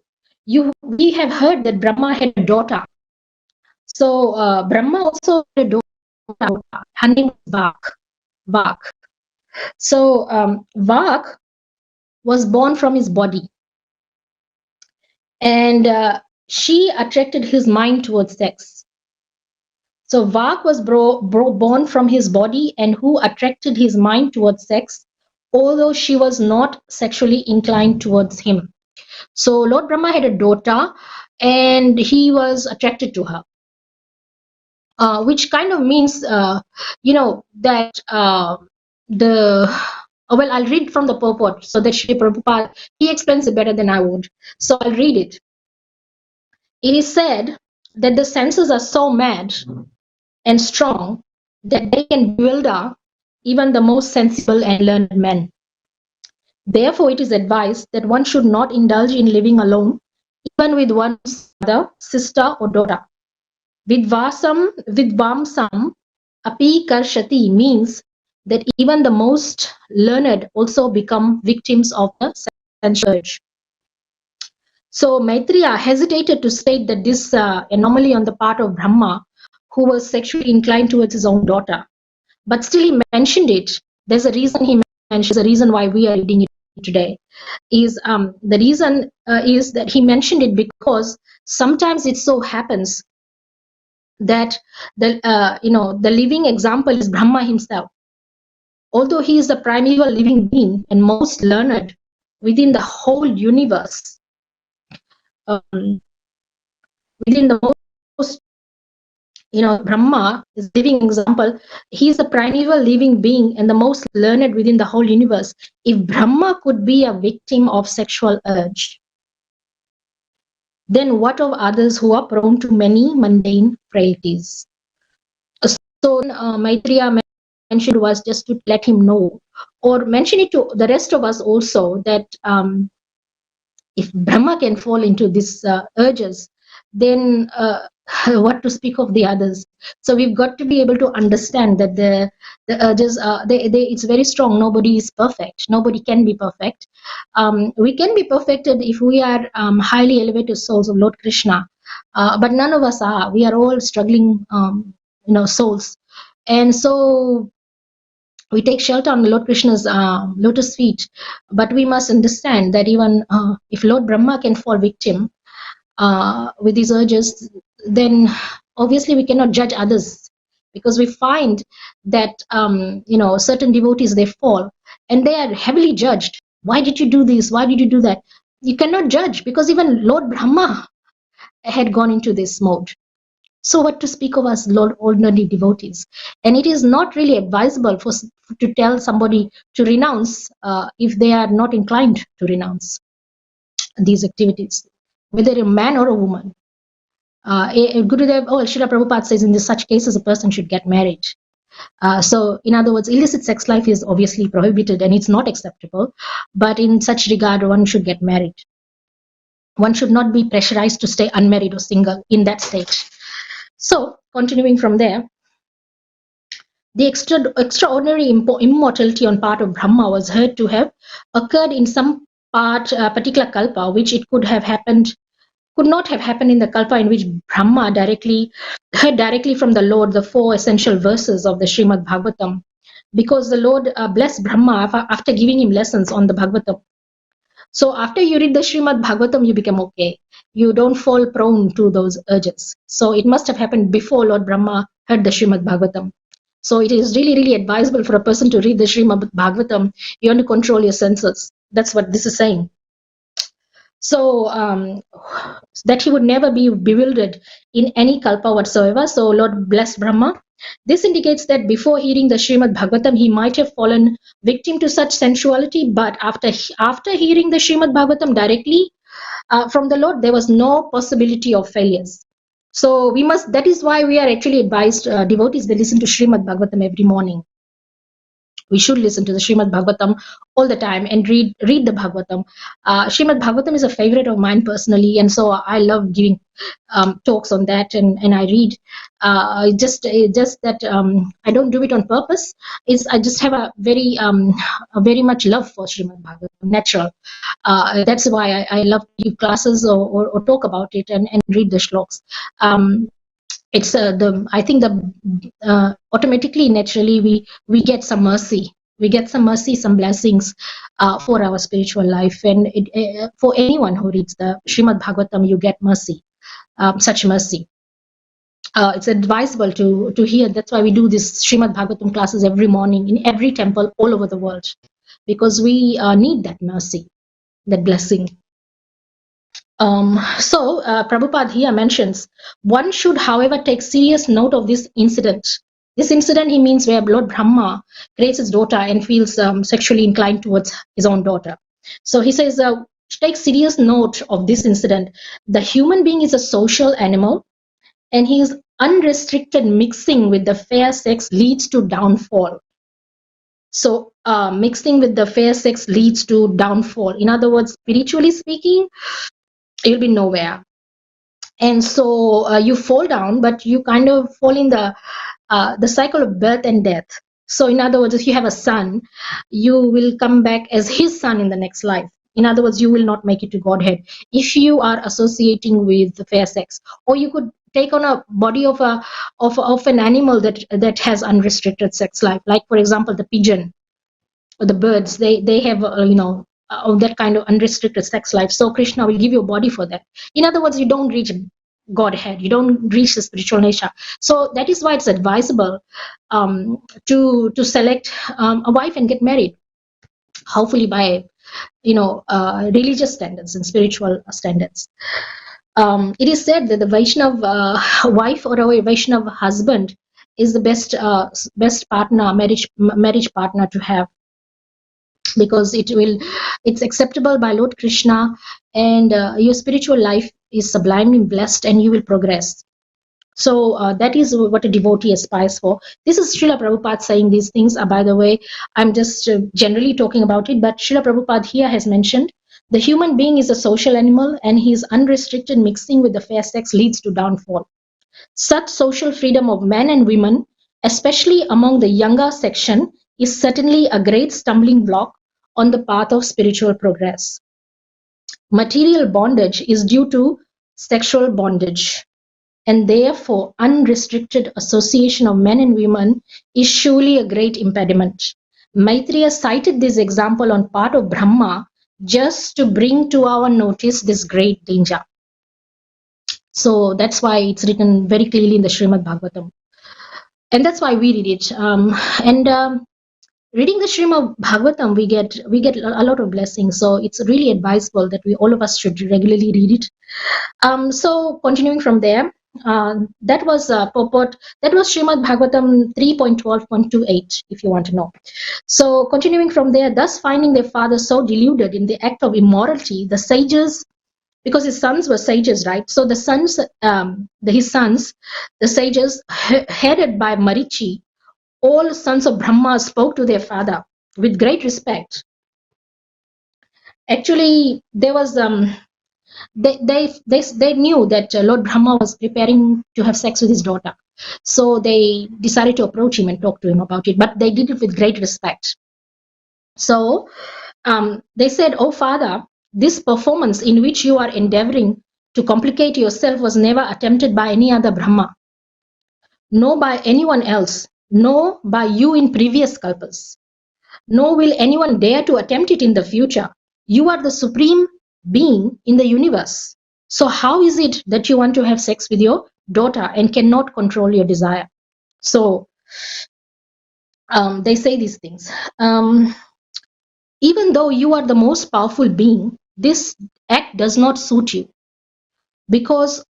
we have heard that Brahma had a daughter. So Brahma also had a daughter. Her name was Vak. So Vak was born from his body, and she attracted his mind towards sex. So Vak was born from his body, and who attracted his mind towards sex, although she was not sexually inclined towards him. So Lord Brahma had a daughter, and he was attracted to her. Which kind of means, that the well, I'll read from the purport so that Sri Prabhupada, he explains it better than I would. So I'll read it. It is said that the senses are so mad and strong that they can bewilder even the most sensible and learned men. Therefore, it is advised that one should not indulge in living alone, even with one's mother, sister, or daughter. Vidvamsam api karshati means that even the most learned also become victims of the sensual urge. So Maitreya hesitated to state that this anomaly on the part of Brahma, who was sexually inclined towards his own daughter, but still he mentioned it. There's a reason he mentions, the reason why we are reading it today. Is the reason is that he mentioned it because sometimes it so happens that the living example is Brahma himself. Although he is the primeval living being and most learned within the whole universe, within the most, Brahma is living example. He is the primeval living being and the most learned within the whole universe. If Brahma could be a victim of sexual urge, then what of others who are prone to many mundane frailties? So Maitreya mentioned was just to let him know, or mention it to the rest of us also, that if Brahma can fall into these urges, then what to speak of the others? So we've got to be able to understand that the urges, it's very strong. Nobody is perfect. Nobody can be perfect. We can be perfected if we are highly elevated souls of Lord Krishna, but none of us are. We are all struggling, souls, and so we take shelter on Lord Krishna's lotus feet. But we must understand that even if Lord Brahma can fall victim with these urges, then obviously we cannot judge others, because we find that certain devotees, they fall and they are heavily judged. Why did you do this? Why did you do that? You cannot judge, because even Lord Brahma had gone into this mode. So what to speak of us ordinary devotees? And it is not really advisable to tell somebody to renounce if they are not inclined to renounce these activities, whether a man or a woman. Gurudev, Srila Prabhupada says in such cases a person should get married. So in other words, illicit sex life is obviously prohibited and it's not acceptable, but in such regard one should get married. One should not be pressurized to stay unmarried or single in that state. So, continuing from there, the extraordinary immortality on part of Brahma was heard to have occurred in some particular kalpa, which it could not have happened in the kalpa in which Brahma heard directly from the Lord the 4 essential verses of the Srimad Bhagavatam, because the Lord blessed Brahma after giving him lessons on the Bhagavatam. So after you read the Srimad Bhagavatam, you become okay. You don't fall prone to those urges. So it must have happened before Lord Brahma heard the Srimad Bhagavatam. So it is really, really advisable for a person to read the Srimad Bhagavatam. You want to control your senses. That's what this is saying. So that he would never be bewildered in any kalpa whatsoever. So Lord blessed Brahma. This indicates that before hearing the Srimad Bhagavatam, he might have fallen victim to such sensuality, but after hearing the Srimad Bhagavatam directly, from the Lord, there was no possibility of failures. So we must, that is why we are actually advised, devotees, they listen to Srimad Bhagavatam every morning. We should listen to the Srimad Bhagavatam all the time and read the Bhagavatam. Srimad Bhagavatam is a favorite of mine personally, and so I love giving talks on that, and I read. Just that I don't do it on purpose. Is I just have a very much love for Srimad Bhagavatam, natural. That's why I love to give classes or talk about it and read the shlokas. It's the I think the automatically, naturally, we get some mercy. We get some mercy, some blessings for our spiritual life, and for anyone who reads the Srimad Bhagavatam, you get mercy, such mercy. It's advisable to hear. That's why we do this Srimad Bhagavatam classes every morning in every temple all over the world, because we need that mercy, that blessing. So Prabhupada here mentions, one should, however, take serious note of this incident. This incident, he means, where Lord Brahma creates his daughter and feels sexually inclined towards his own daughter. So he says, take serious note of this incident. The human being is a social animal, and his unrestricted mixing with the fair sex leads to downfall. So mixing with the fair sex leads to downfall. In other words, spiritually speaking, you'll be nowhere. And so you fall down, but you kind of fall in the cycle of birth and death. So in other words, if you have a son, you will come back as his son in the next life. In other words, you will not make it to Godhead if you are associating with the fair sex. Or you could take on a body of an animal that has unrestricted sex life, like for example the pigeon or the birds. They have of that kind of unrestricted sex life. So Krishna will give you a body for that. In other words, you don't reach Godhead, you don't reach the spiritual nature. So that is why it's advisable to select a wife and get married, hopefully by religious standards and spiritual standards. It is said that the Vaishnav wife or a Vaishnav husband is the best partner, marriage partner to have, because it's acceptable by Lord Krishna, and your spiritual life is sublimely blessed, and you will progress. So that is what a devotee aspires for. This is Srila Prabhupada saying these things. By the way, I'm just generally talking about it, but Srila Prabhupada here has mentioned the human being is a social animal, and his unrestricted mixing with the fair sex leads to downfall. Such social freedom of men and women, especially among the younger section, is certainly a great stumbling block on the path of spiritual progress. Material bondage is due to sexual bondage, and therefore unrestricted association of men and women is surely a great impediment. Maitreya cited this example on part of Brahma just to bring to our notice this great danger. So that's why it's written very clearly in the Srimad Bhagavatam. And that's why we read it. Reading the Srimad Bhagavatam, we get a lot of blessings. So it's really advisable that all of us should regularly read it. So continuing from there, that was purport. That was Srimad Bhagavatam 3.12.28, if you want to know. So continuing from there, thus finding their father so deluded in the act of immorality, the sages, because his sons were sages, right? So the sons, the sages, headed by Marichi, all sons of Brahma spoke to their father with great respect. Actually, there was they knew that Lord Brahma was preparing to have sex with his daughter, so they decided to approach him and talk to him about it. But they did it with great respect. So they said, "Oh father, this performance in which you are endeavoring to complicate yourself was never attempted by any other Brahma, nor by anyone else, nor by you in previous kalpas. Nor will anyone dare to attempt it in the future. You are the supreme being in the universe. So how is it that you want to have sex with your daughter and cannot control your desire?" So they say these things. Even though you are the most powerful being, this act does not suit you, because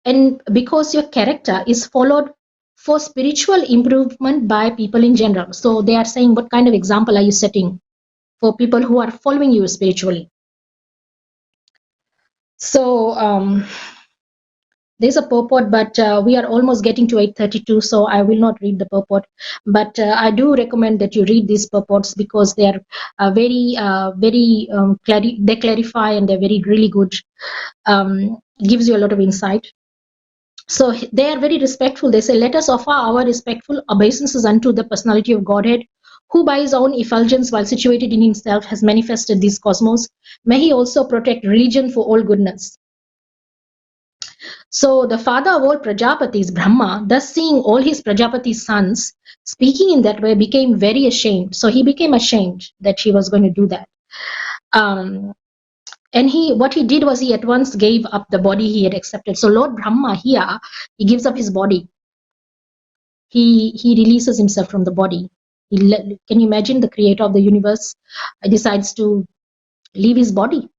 your character is followed for spiritual improvement by people in general. So they are saying, what kind of example are you setting for people who are following you spiritually? So there's a purport, but we are almost getting to 8:32, so I will not read the purport. But I do recommend that you read these purports because they are they clarify and they're very really good. Gives you a lot of insight. So they are very respectful. They say, "Let us offer our respectful obeisances unto the personality of Godhead, who by his own effulgence, while situated in himself, has manifested this cosmos. May he also protect religion for all goodness." So the father of all Prajapatis, Brahma, thus seeing all his Prajapati's sons speaking in that way, became very ashamed. So he became ashamed that he was going to do that. And what he did was he at once gave up the body he had accepted. So Lord Brahma here, he gives up his body. He releases himself from the body. Can you imagine the creator of the universe decides to leave his body?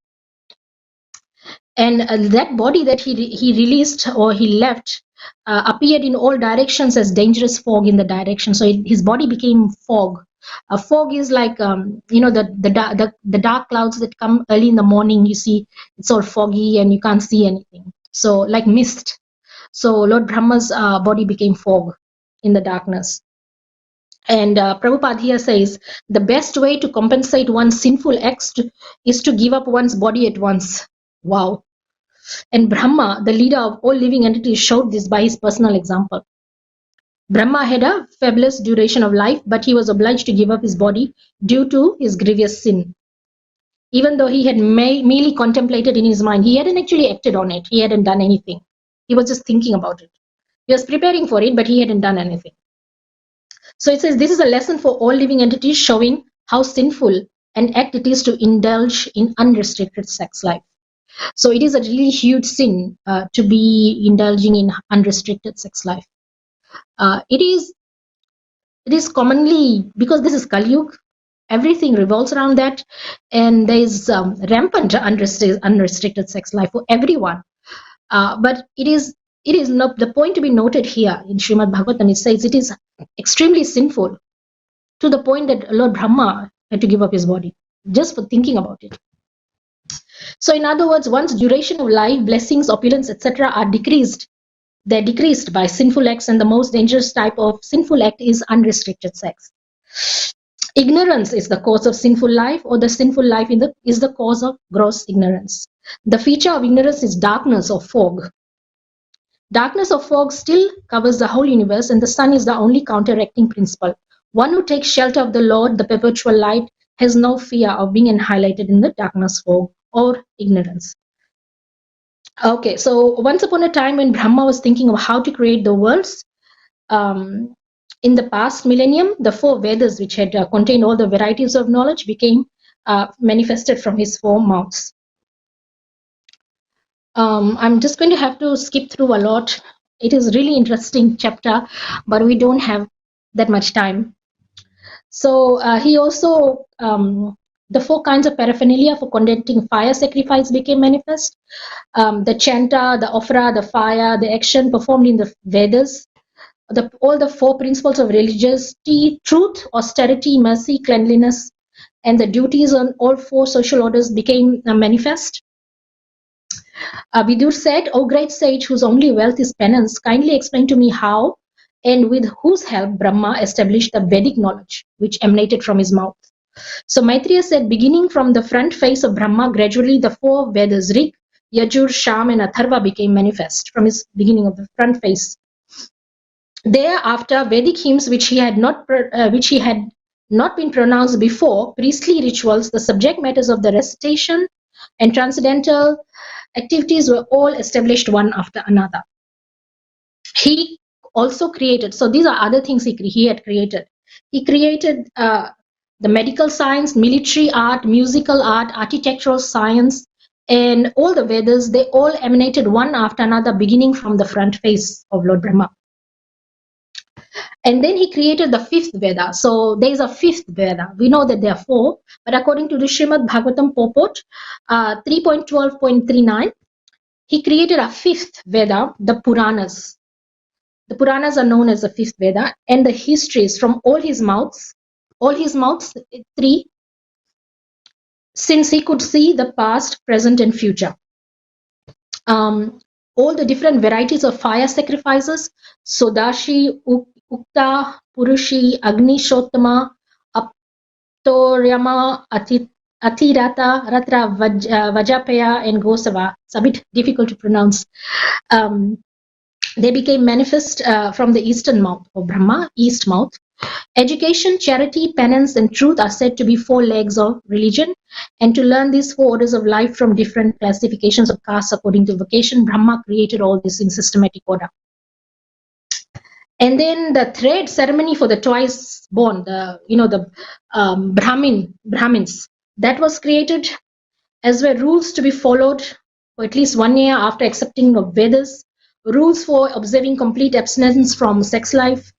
And that body that he released or he left appeared in all directions as dangerous fog in the direction. So his body became fog. A fog is like the dark clouds that come early in the morning. You see, it's all foggy and you can't see anything. So like mist. So Lord Brahma's body became fog in the darkness. And Prabhupada here says the best way to compensate one's sinful acts is to give up one's body at once. Wow. And Brahma, the leader of all living entities, showed this by his personal example. Brahma had a fabulous duration of life, but he was obliged to give up his body due to his grievous sin. Even though he had merely contemplated in his mind, he hadn't actually acted on it. He hadn't done anything. He was just thinking about it. He was preparing for it, but he hadn't done anything. So it says this is a lesson for all living entities, showing how sinful an act it is to indulge in unrestricted sex life. So it is a really huge sin to be indulging in unrestricted sex life. It is commonly, because this is Kali Yuga, everything revolves around that, and there is rampant unrestricted sex life for everyone. But it is not the point to be noted here in Srimad Bhagavatam. It says it is extremely sinful to the point that Lord Brahma had to give up his body just for thinking about it. So in other words, one's duration of life, blessings, opulence, etc. are decreased. They're decreased by sinful acts, and the most dangerous type of sinful act is unrestricted sex. Ignorance is the cause of sinful life, or the sinful life is the cause of gross ignorance. The feature of ignorance is darkness or fog. Darkness or fog still covers the whole universe, and the sun is the only counteracting principle. One who takes shelter of the Lord, the perpetual light, has no fear of being annihilated in the darkness, fog, or ignorance. Okay, so once upon a time when Brahma was thinking of how to create the worlds, in the past millennium, the four Vedas, which had contained all the varieties of knowledge, became manifested from his four mouths. I'm just going to have to skip through a lot. It is really interesting chapter, but we don't have that much time. So he also, the four kinds of paraphernalia for conducting fire sacrifice became manifest. The chanta, the ofra, the fire, the action performed in the Vedas, all the four principles of religiosity, truth, austerity, mercy, cleanliness, and the duties on all four social orders became manifest. Vidur said, "O great sage, whose only wealth is penance, kindly explain to me how and with whose help Brahma established the Vedic knowledge which emanated from his mouth." So Maitreya said, beginning from the front face of Brahma, gradually the four Vedas, Rig, Yajur, Sham, and Atharva became manifest from his beginning of the front face. Thereafter, Vedic hymns which he had not been pronounced before, priestly rituals, the subject matters of the recitation, and transcendental activities were all established one after another. He also created, so these are other things he had created. He created the medical science, military art, musical art, architectural science, and all the Vedas, they all emanated one after another, beginning from the front face of Lord Brahma. And then he created the fifth Veda. So there is a fifth Veda. We know that there are four, but according to the Srimad Bhagavatam purport 3.12.39, he created a fifth Veda, the Puranas. The Puranas are known as the fifth Veda, and the histories from all his mouths, three, since he could see the past, present, and future. all the different varieties of fire sacrifices, Sodashi, Ukta, Purushi, Agni Shottama, Aptoryama, Atirata, Ratra, Vajapaya, and Gosava. It's a bit difficult to pronounce. They became manifest from the eastern mouth of Brahma, east mouth. Education, charity, penance, and truth are said to be 4 legs of religion. And to learn these 4 orders of life from different classifications of castes according to vocation, Brahma created all this in systematic order. And then the thread ceremony for the twice born, Brahmins, that was created, as were rules to be followed for at least 1 year after accepting of Vedas, rules for observing complete abstinence from sex life,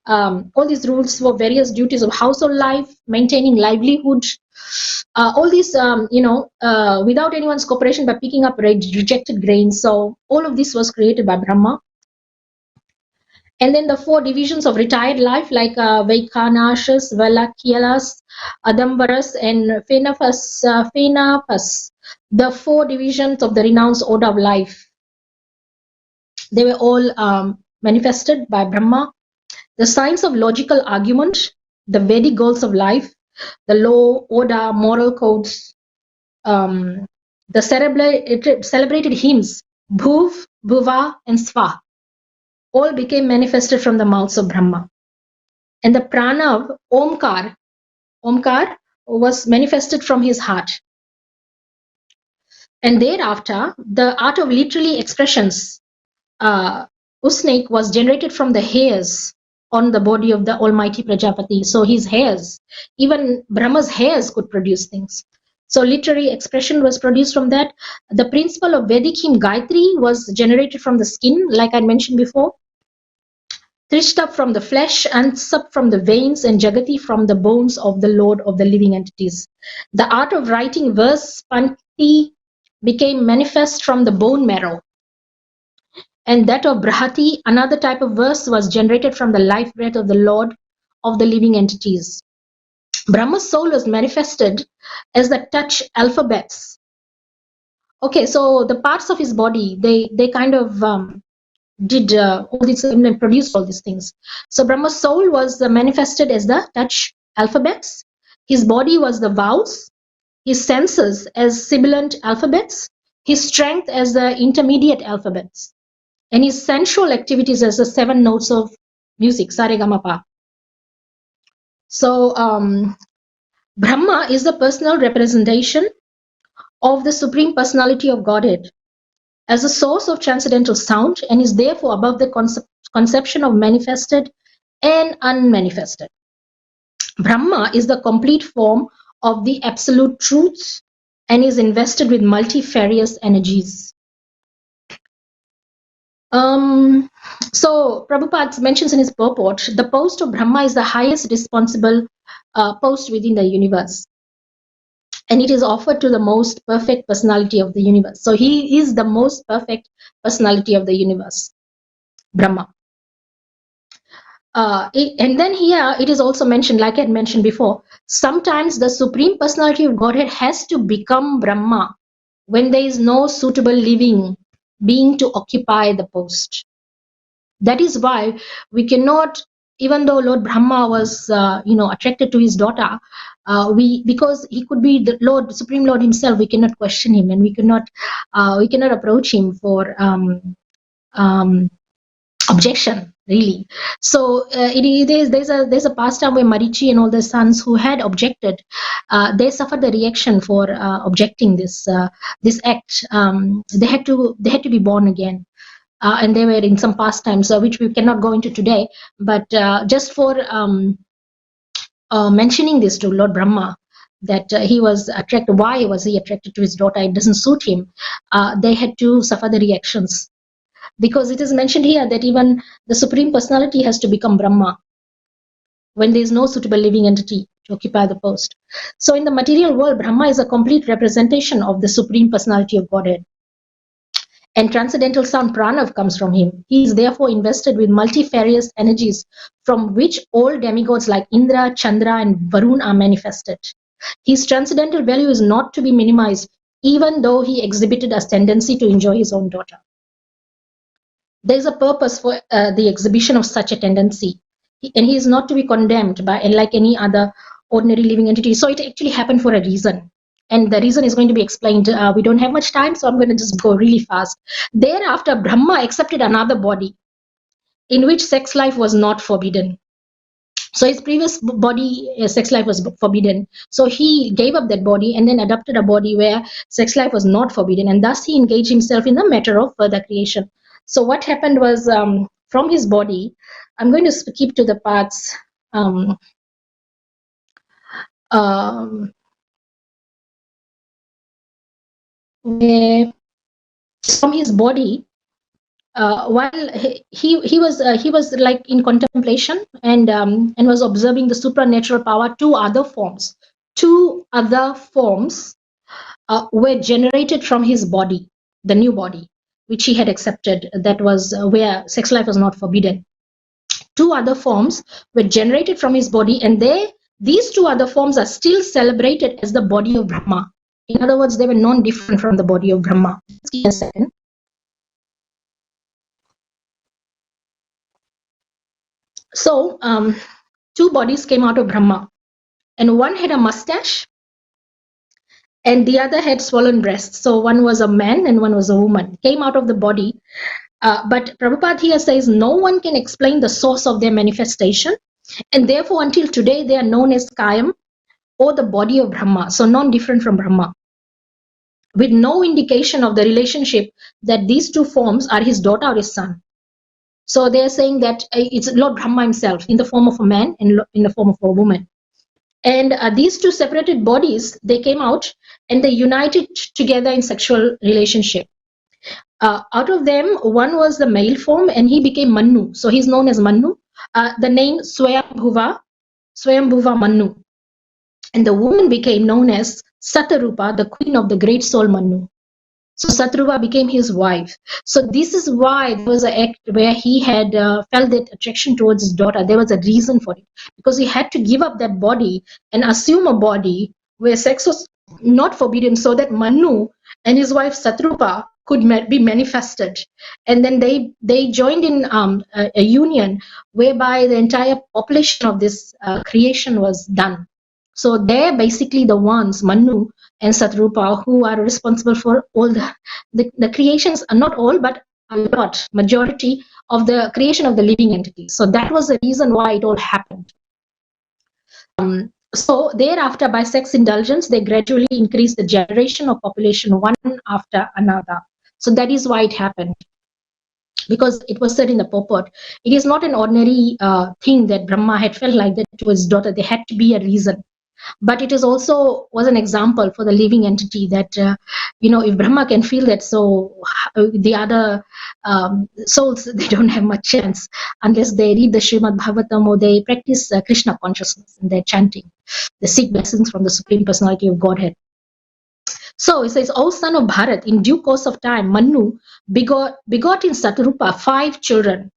all these rules for various duties of household life, maintaining livelihood, all these, without anyone's cooperation, by picking up rejected grains. So all of this was created by Brahma. And then the 4 divisions of retired life, like Vaikanashas, Valakyalas, Adambaras, and Phenapas, the 4 divisions of the renounced order of life, they were all manifested by Brahma. The science of logical argument, the Vedic goals of life, the law, order, moral codes, the celebrated hymns, Bhuv, Bhuva, and Sva, all became manifested from the mouths of Brahma. And the prana of Omkar was manifested from his heart. And thereafter, the art of literary expressions, Usnik, was generated from the hairs on the body of the Almighty Prajapati. So his hairs, even Brahma's hairs, could produce things. So literary expression was produced from that. The principle of Vedic hymn Gayatri was generated from the skin, like I mentioned before. Trishta from the flesh, Ansap from the veins, and Jagati from the bones of the Lord of the living entities. The art of writing verse, Panti, became manifest from the bone marrow. And that of Brahati, another type of verse, was generated from the life breath of the Lord of the living entities. Brahma's soul was manifested as the touch alphabets. Okay, so the parts of his body, they kind of did all these, produced all these things. So Brahma's soul was manifested as the touch alphabets. His body was the vowels. His senses as sibilant alphabets. His strength as the intermediate alphabets. And his sensual activities as the 7 notes of music, Saregamapa. So Brahma is the personal representation of the Supreme Personality of Godhead as a source of transcendental sound, and is therefore above the conception of manifested and unmanifested. Brahma is the complete form of the absolute truth and is invested with multifarious energies. So Prabhupada mentions in his purport, the post of Brahma is the highest responsible post within the universe. And it is offered to the most perfect personality of the universe. So he is the most perfect personality of the universe, Brahma. And then here it is also mentioned, like I had mentioned before, sometimes the Supreme Personality of Godhead has to become Brahma when there is no suitable living being to occupy the post. That is why we cannot, even though Lord Brahma was, attracted to his daughter, because he could be the Lord, Supreme Lord himself, we cannot question him, and we cannot approach him for objection, really. So there's a pastime where Marichi and all the sons who had objected, they suffered the reaction for objecting this act. They had to be born again. And they were in some pastimes, which we cannot go into today. But just for mentioning this to Lord Brahma, that he was attracted. Why was he attracted to his daughter? It doesn't suit him. They had to suffer the reactions. Because it is mentioned here that even the Supreme Personality has to become Brahma when there is no suitable living entity to occupy the post. So in the material world, Brahma is a complete representation of the Supreme Personality of Godhead. And transcendental sound pranav comes from him. He is therefore invested with multifarious energies from which all demigods like Indra, Chandra, and Varun are manifested. His transcendental value is not to be minimized even though he exhibited a tendency to enjoy his own daughter. There is a purpose for the exhibition of such a tendency, and he is not to be condemned by like any other ordinary living entity. So it actually happened for a reason, and the reason is going to be explained. We don't have much time, so I'm going to just go really fast. Thereafter, Brahma accepted another body in which sex life was not forbidden. So his previous body, sex life was forbidden. So he gave up that body and then adopted a body where sex life was not forbidden, and thus he engaged himself in the matter of further creation. So what happened was, from his body, I'm going to skip to the parts where from his body, while he was like in contemplation and was observing the supernatural power, two other forms were generated from his body, the new body which he had accepted, that was where sex life was not forbidden. Two other forms were generated from his body, and these two other forms are still celebrated as the body of Brahma. In other words, they were non-different from the body of Brahma. Just give me a second. So two bodies came out of Brahma, and one had a mustache and the other had swollen breasts. So one was a man and one was a woman, came out of the body. But Prabhupada here says no one can explain the source of their manifestation, and therefore until today they are known as Kayam, or the body of Brahma, so non-different from Brahma, with no indication of the relationship that these two forms are his daughter or his son. So they are saying that it's Lord Brahma himself in the form of a man and in the form of a woman. And these two separated bodies, they came out and they united together in sexual relationship. Out of them, one was the male form and he became Manu. So he's known as Manu. The name Swayambhuva Manu. And the woman became known as Satarupa, the queen of the great soul Manu. So Satruva became his wife. So this is why there was an act where he had felt that attraction towards his daughter. There was a reason for it, because he had to give up that body and assume a body where sex was not forbidden, so that Manu and his wife Satrupa could be manifested. And then they joined in a union whereby the entire population of this creation was done. So they're basically the ones, Manu and Satrupa, who are responsible for all the creations, not all, but a lot, majority of the creation of the living entities. So that was the reason why it all happened. So thereafter, by sex indulgence, they gradually increased the generation of population one after another. So that is why it happened. Because it was said in the purport, it is not an ordinary thing that Brahma had felt like that to his daughter. There had to be a reason. But it is also was an example for the living entity that, if Brahma can feel that, so the other souls, they don't have much chance unless they read the Srimad Bhagavatam or they practice Krishna consciousness and their chanting. They seek blessings from the Supreme Personality of Godhead. So it says, O son of Bharat, in due course of time, Manu begot in Satarupa 5 children,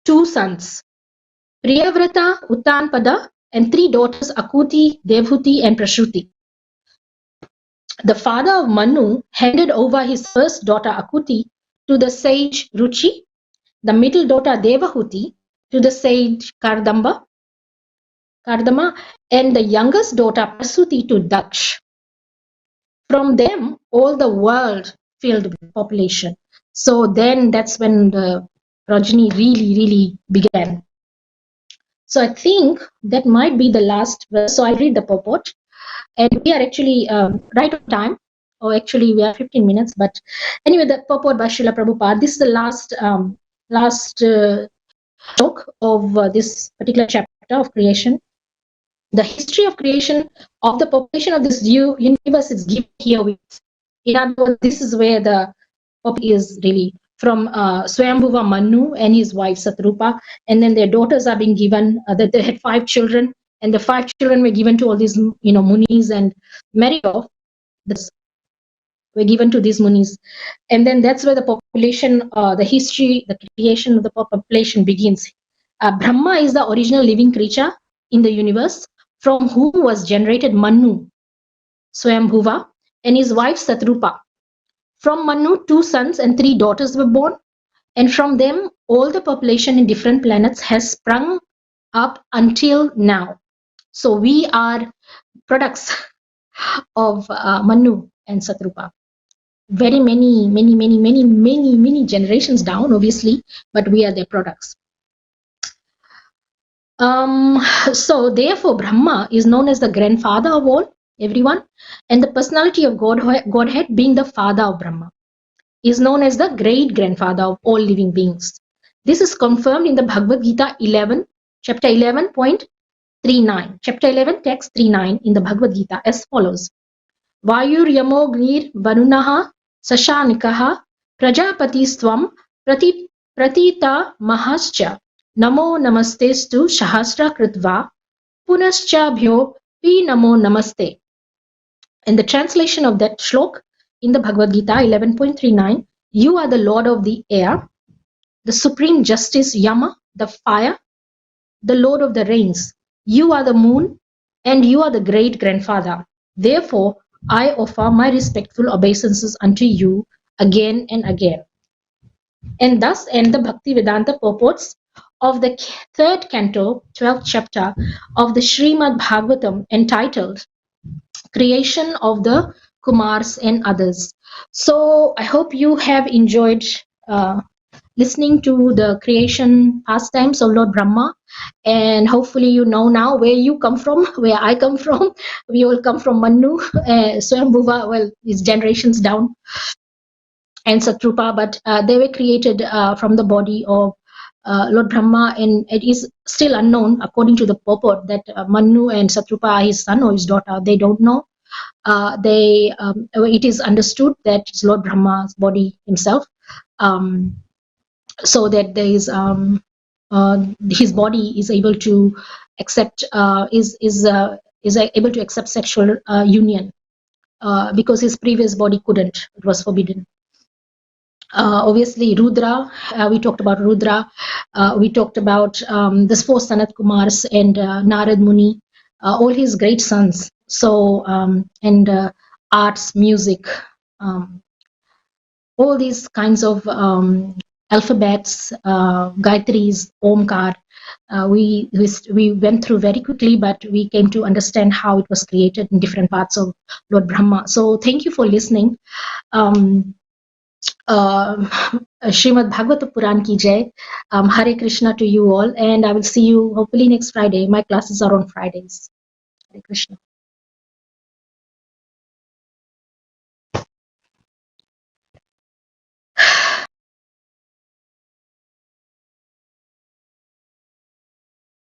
2 sons, Priyavrata, Uttanpada, and 3 daughters, Akuti, Devhuti, and Prashuti. The father of Manu handed over his first daughter Akuti to the sage Ruchi, the middle daughter Devahuti to the sage Kardama, and the youngest daughter Prasuti to Daksh. From them, all the world filled with population. So then that's when the progeny really began. So I think that might be the last verse. So I read the purport, and we are actually right on time. Or actually, we are 15 minutes. But anyway, the purport by Srila Prabhupada. This is the last talk of this particular chapter of creation. The history of creation of the population of this universe is given here with. In other words, this is where the topic is really from Swayambhuva Manu and his wife Satrupa, and then their daughters are being given. That they had 5 children, and the 5 children were given to all these, munis, and many of this were given to these munis, and then that's where the population, the history, the creation of the population begins. Brahma is the original living creature in the universe, from whom was generated Manu, Swayambhuva, and his wife Satrupa. From Manu, 2 sons and 3 daughters were born, and from them all the population in different planets has sprung up until now. So we are products of Manu and Satrupa. Very many generations down, obviously, but we are their products. So therefore, Brahma is known as the grandfather of all, everyone, and the personality of Godhead being the father of Brahma is known as the great grandfather of all living beings. This is confirmed in the Bhagavad Gita 11, chapter 11.39. Chapter 11, text 39 in the Bhagavad Gita as follows. Vayur yamo gnir varunaha sashanikaha prajapatiswam pratita mahascha namo namastestu sahasra kritva punaschabhyo pi namo namaste. And the translation of that shlok in the Bhagavad Gita 11.39, you are the Lord of the air, the supreme justice Yama, the fire, the Lord of the rains. You are the moon, and you are the great grandfather. Therefore, I offer my respectful obeisances unto you again and again. And thus end the Bhakti Vedanta purports of the 3rd canto, 12th chapter of the Srimad Bhagavatam entitled Creation of the Kumars and Others. So I hope you have enjoyed listening to the creation pastimes of Lord Brahma, and hopefully you know now where you come from, where I come from. We all come from Manu, Swayambhuva, well, it's generations down, and Satrupa, but they were created from the body of Lord Brahma, and it is still unknown, according to the purport, that Manu and Satrupa are his son or his daughter. They don't know. It is understood that it's Lord Brahma's body himself. So that there is his body is able to accept is able to accept sexual union because his previous body couldn't. It was forbidden. Obviously, Rudra. We talked about Rudra. We talked about this 4 Sanat Kumars and Narad Muni, all his great sons. So and arts, music. All these kinds of alphabets, Gayatris, Omkar, we went through very quickly, but we came to understand how it was created in different parts of Lord Brahma. So thank you for listening. Srimad Bhagavata Puran ki jai. Hare Krishna to you all, and I will see you hopefully next Friday. My classes are on Fridays. Hare Krishna.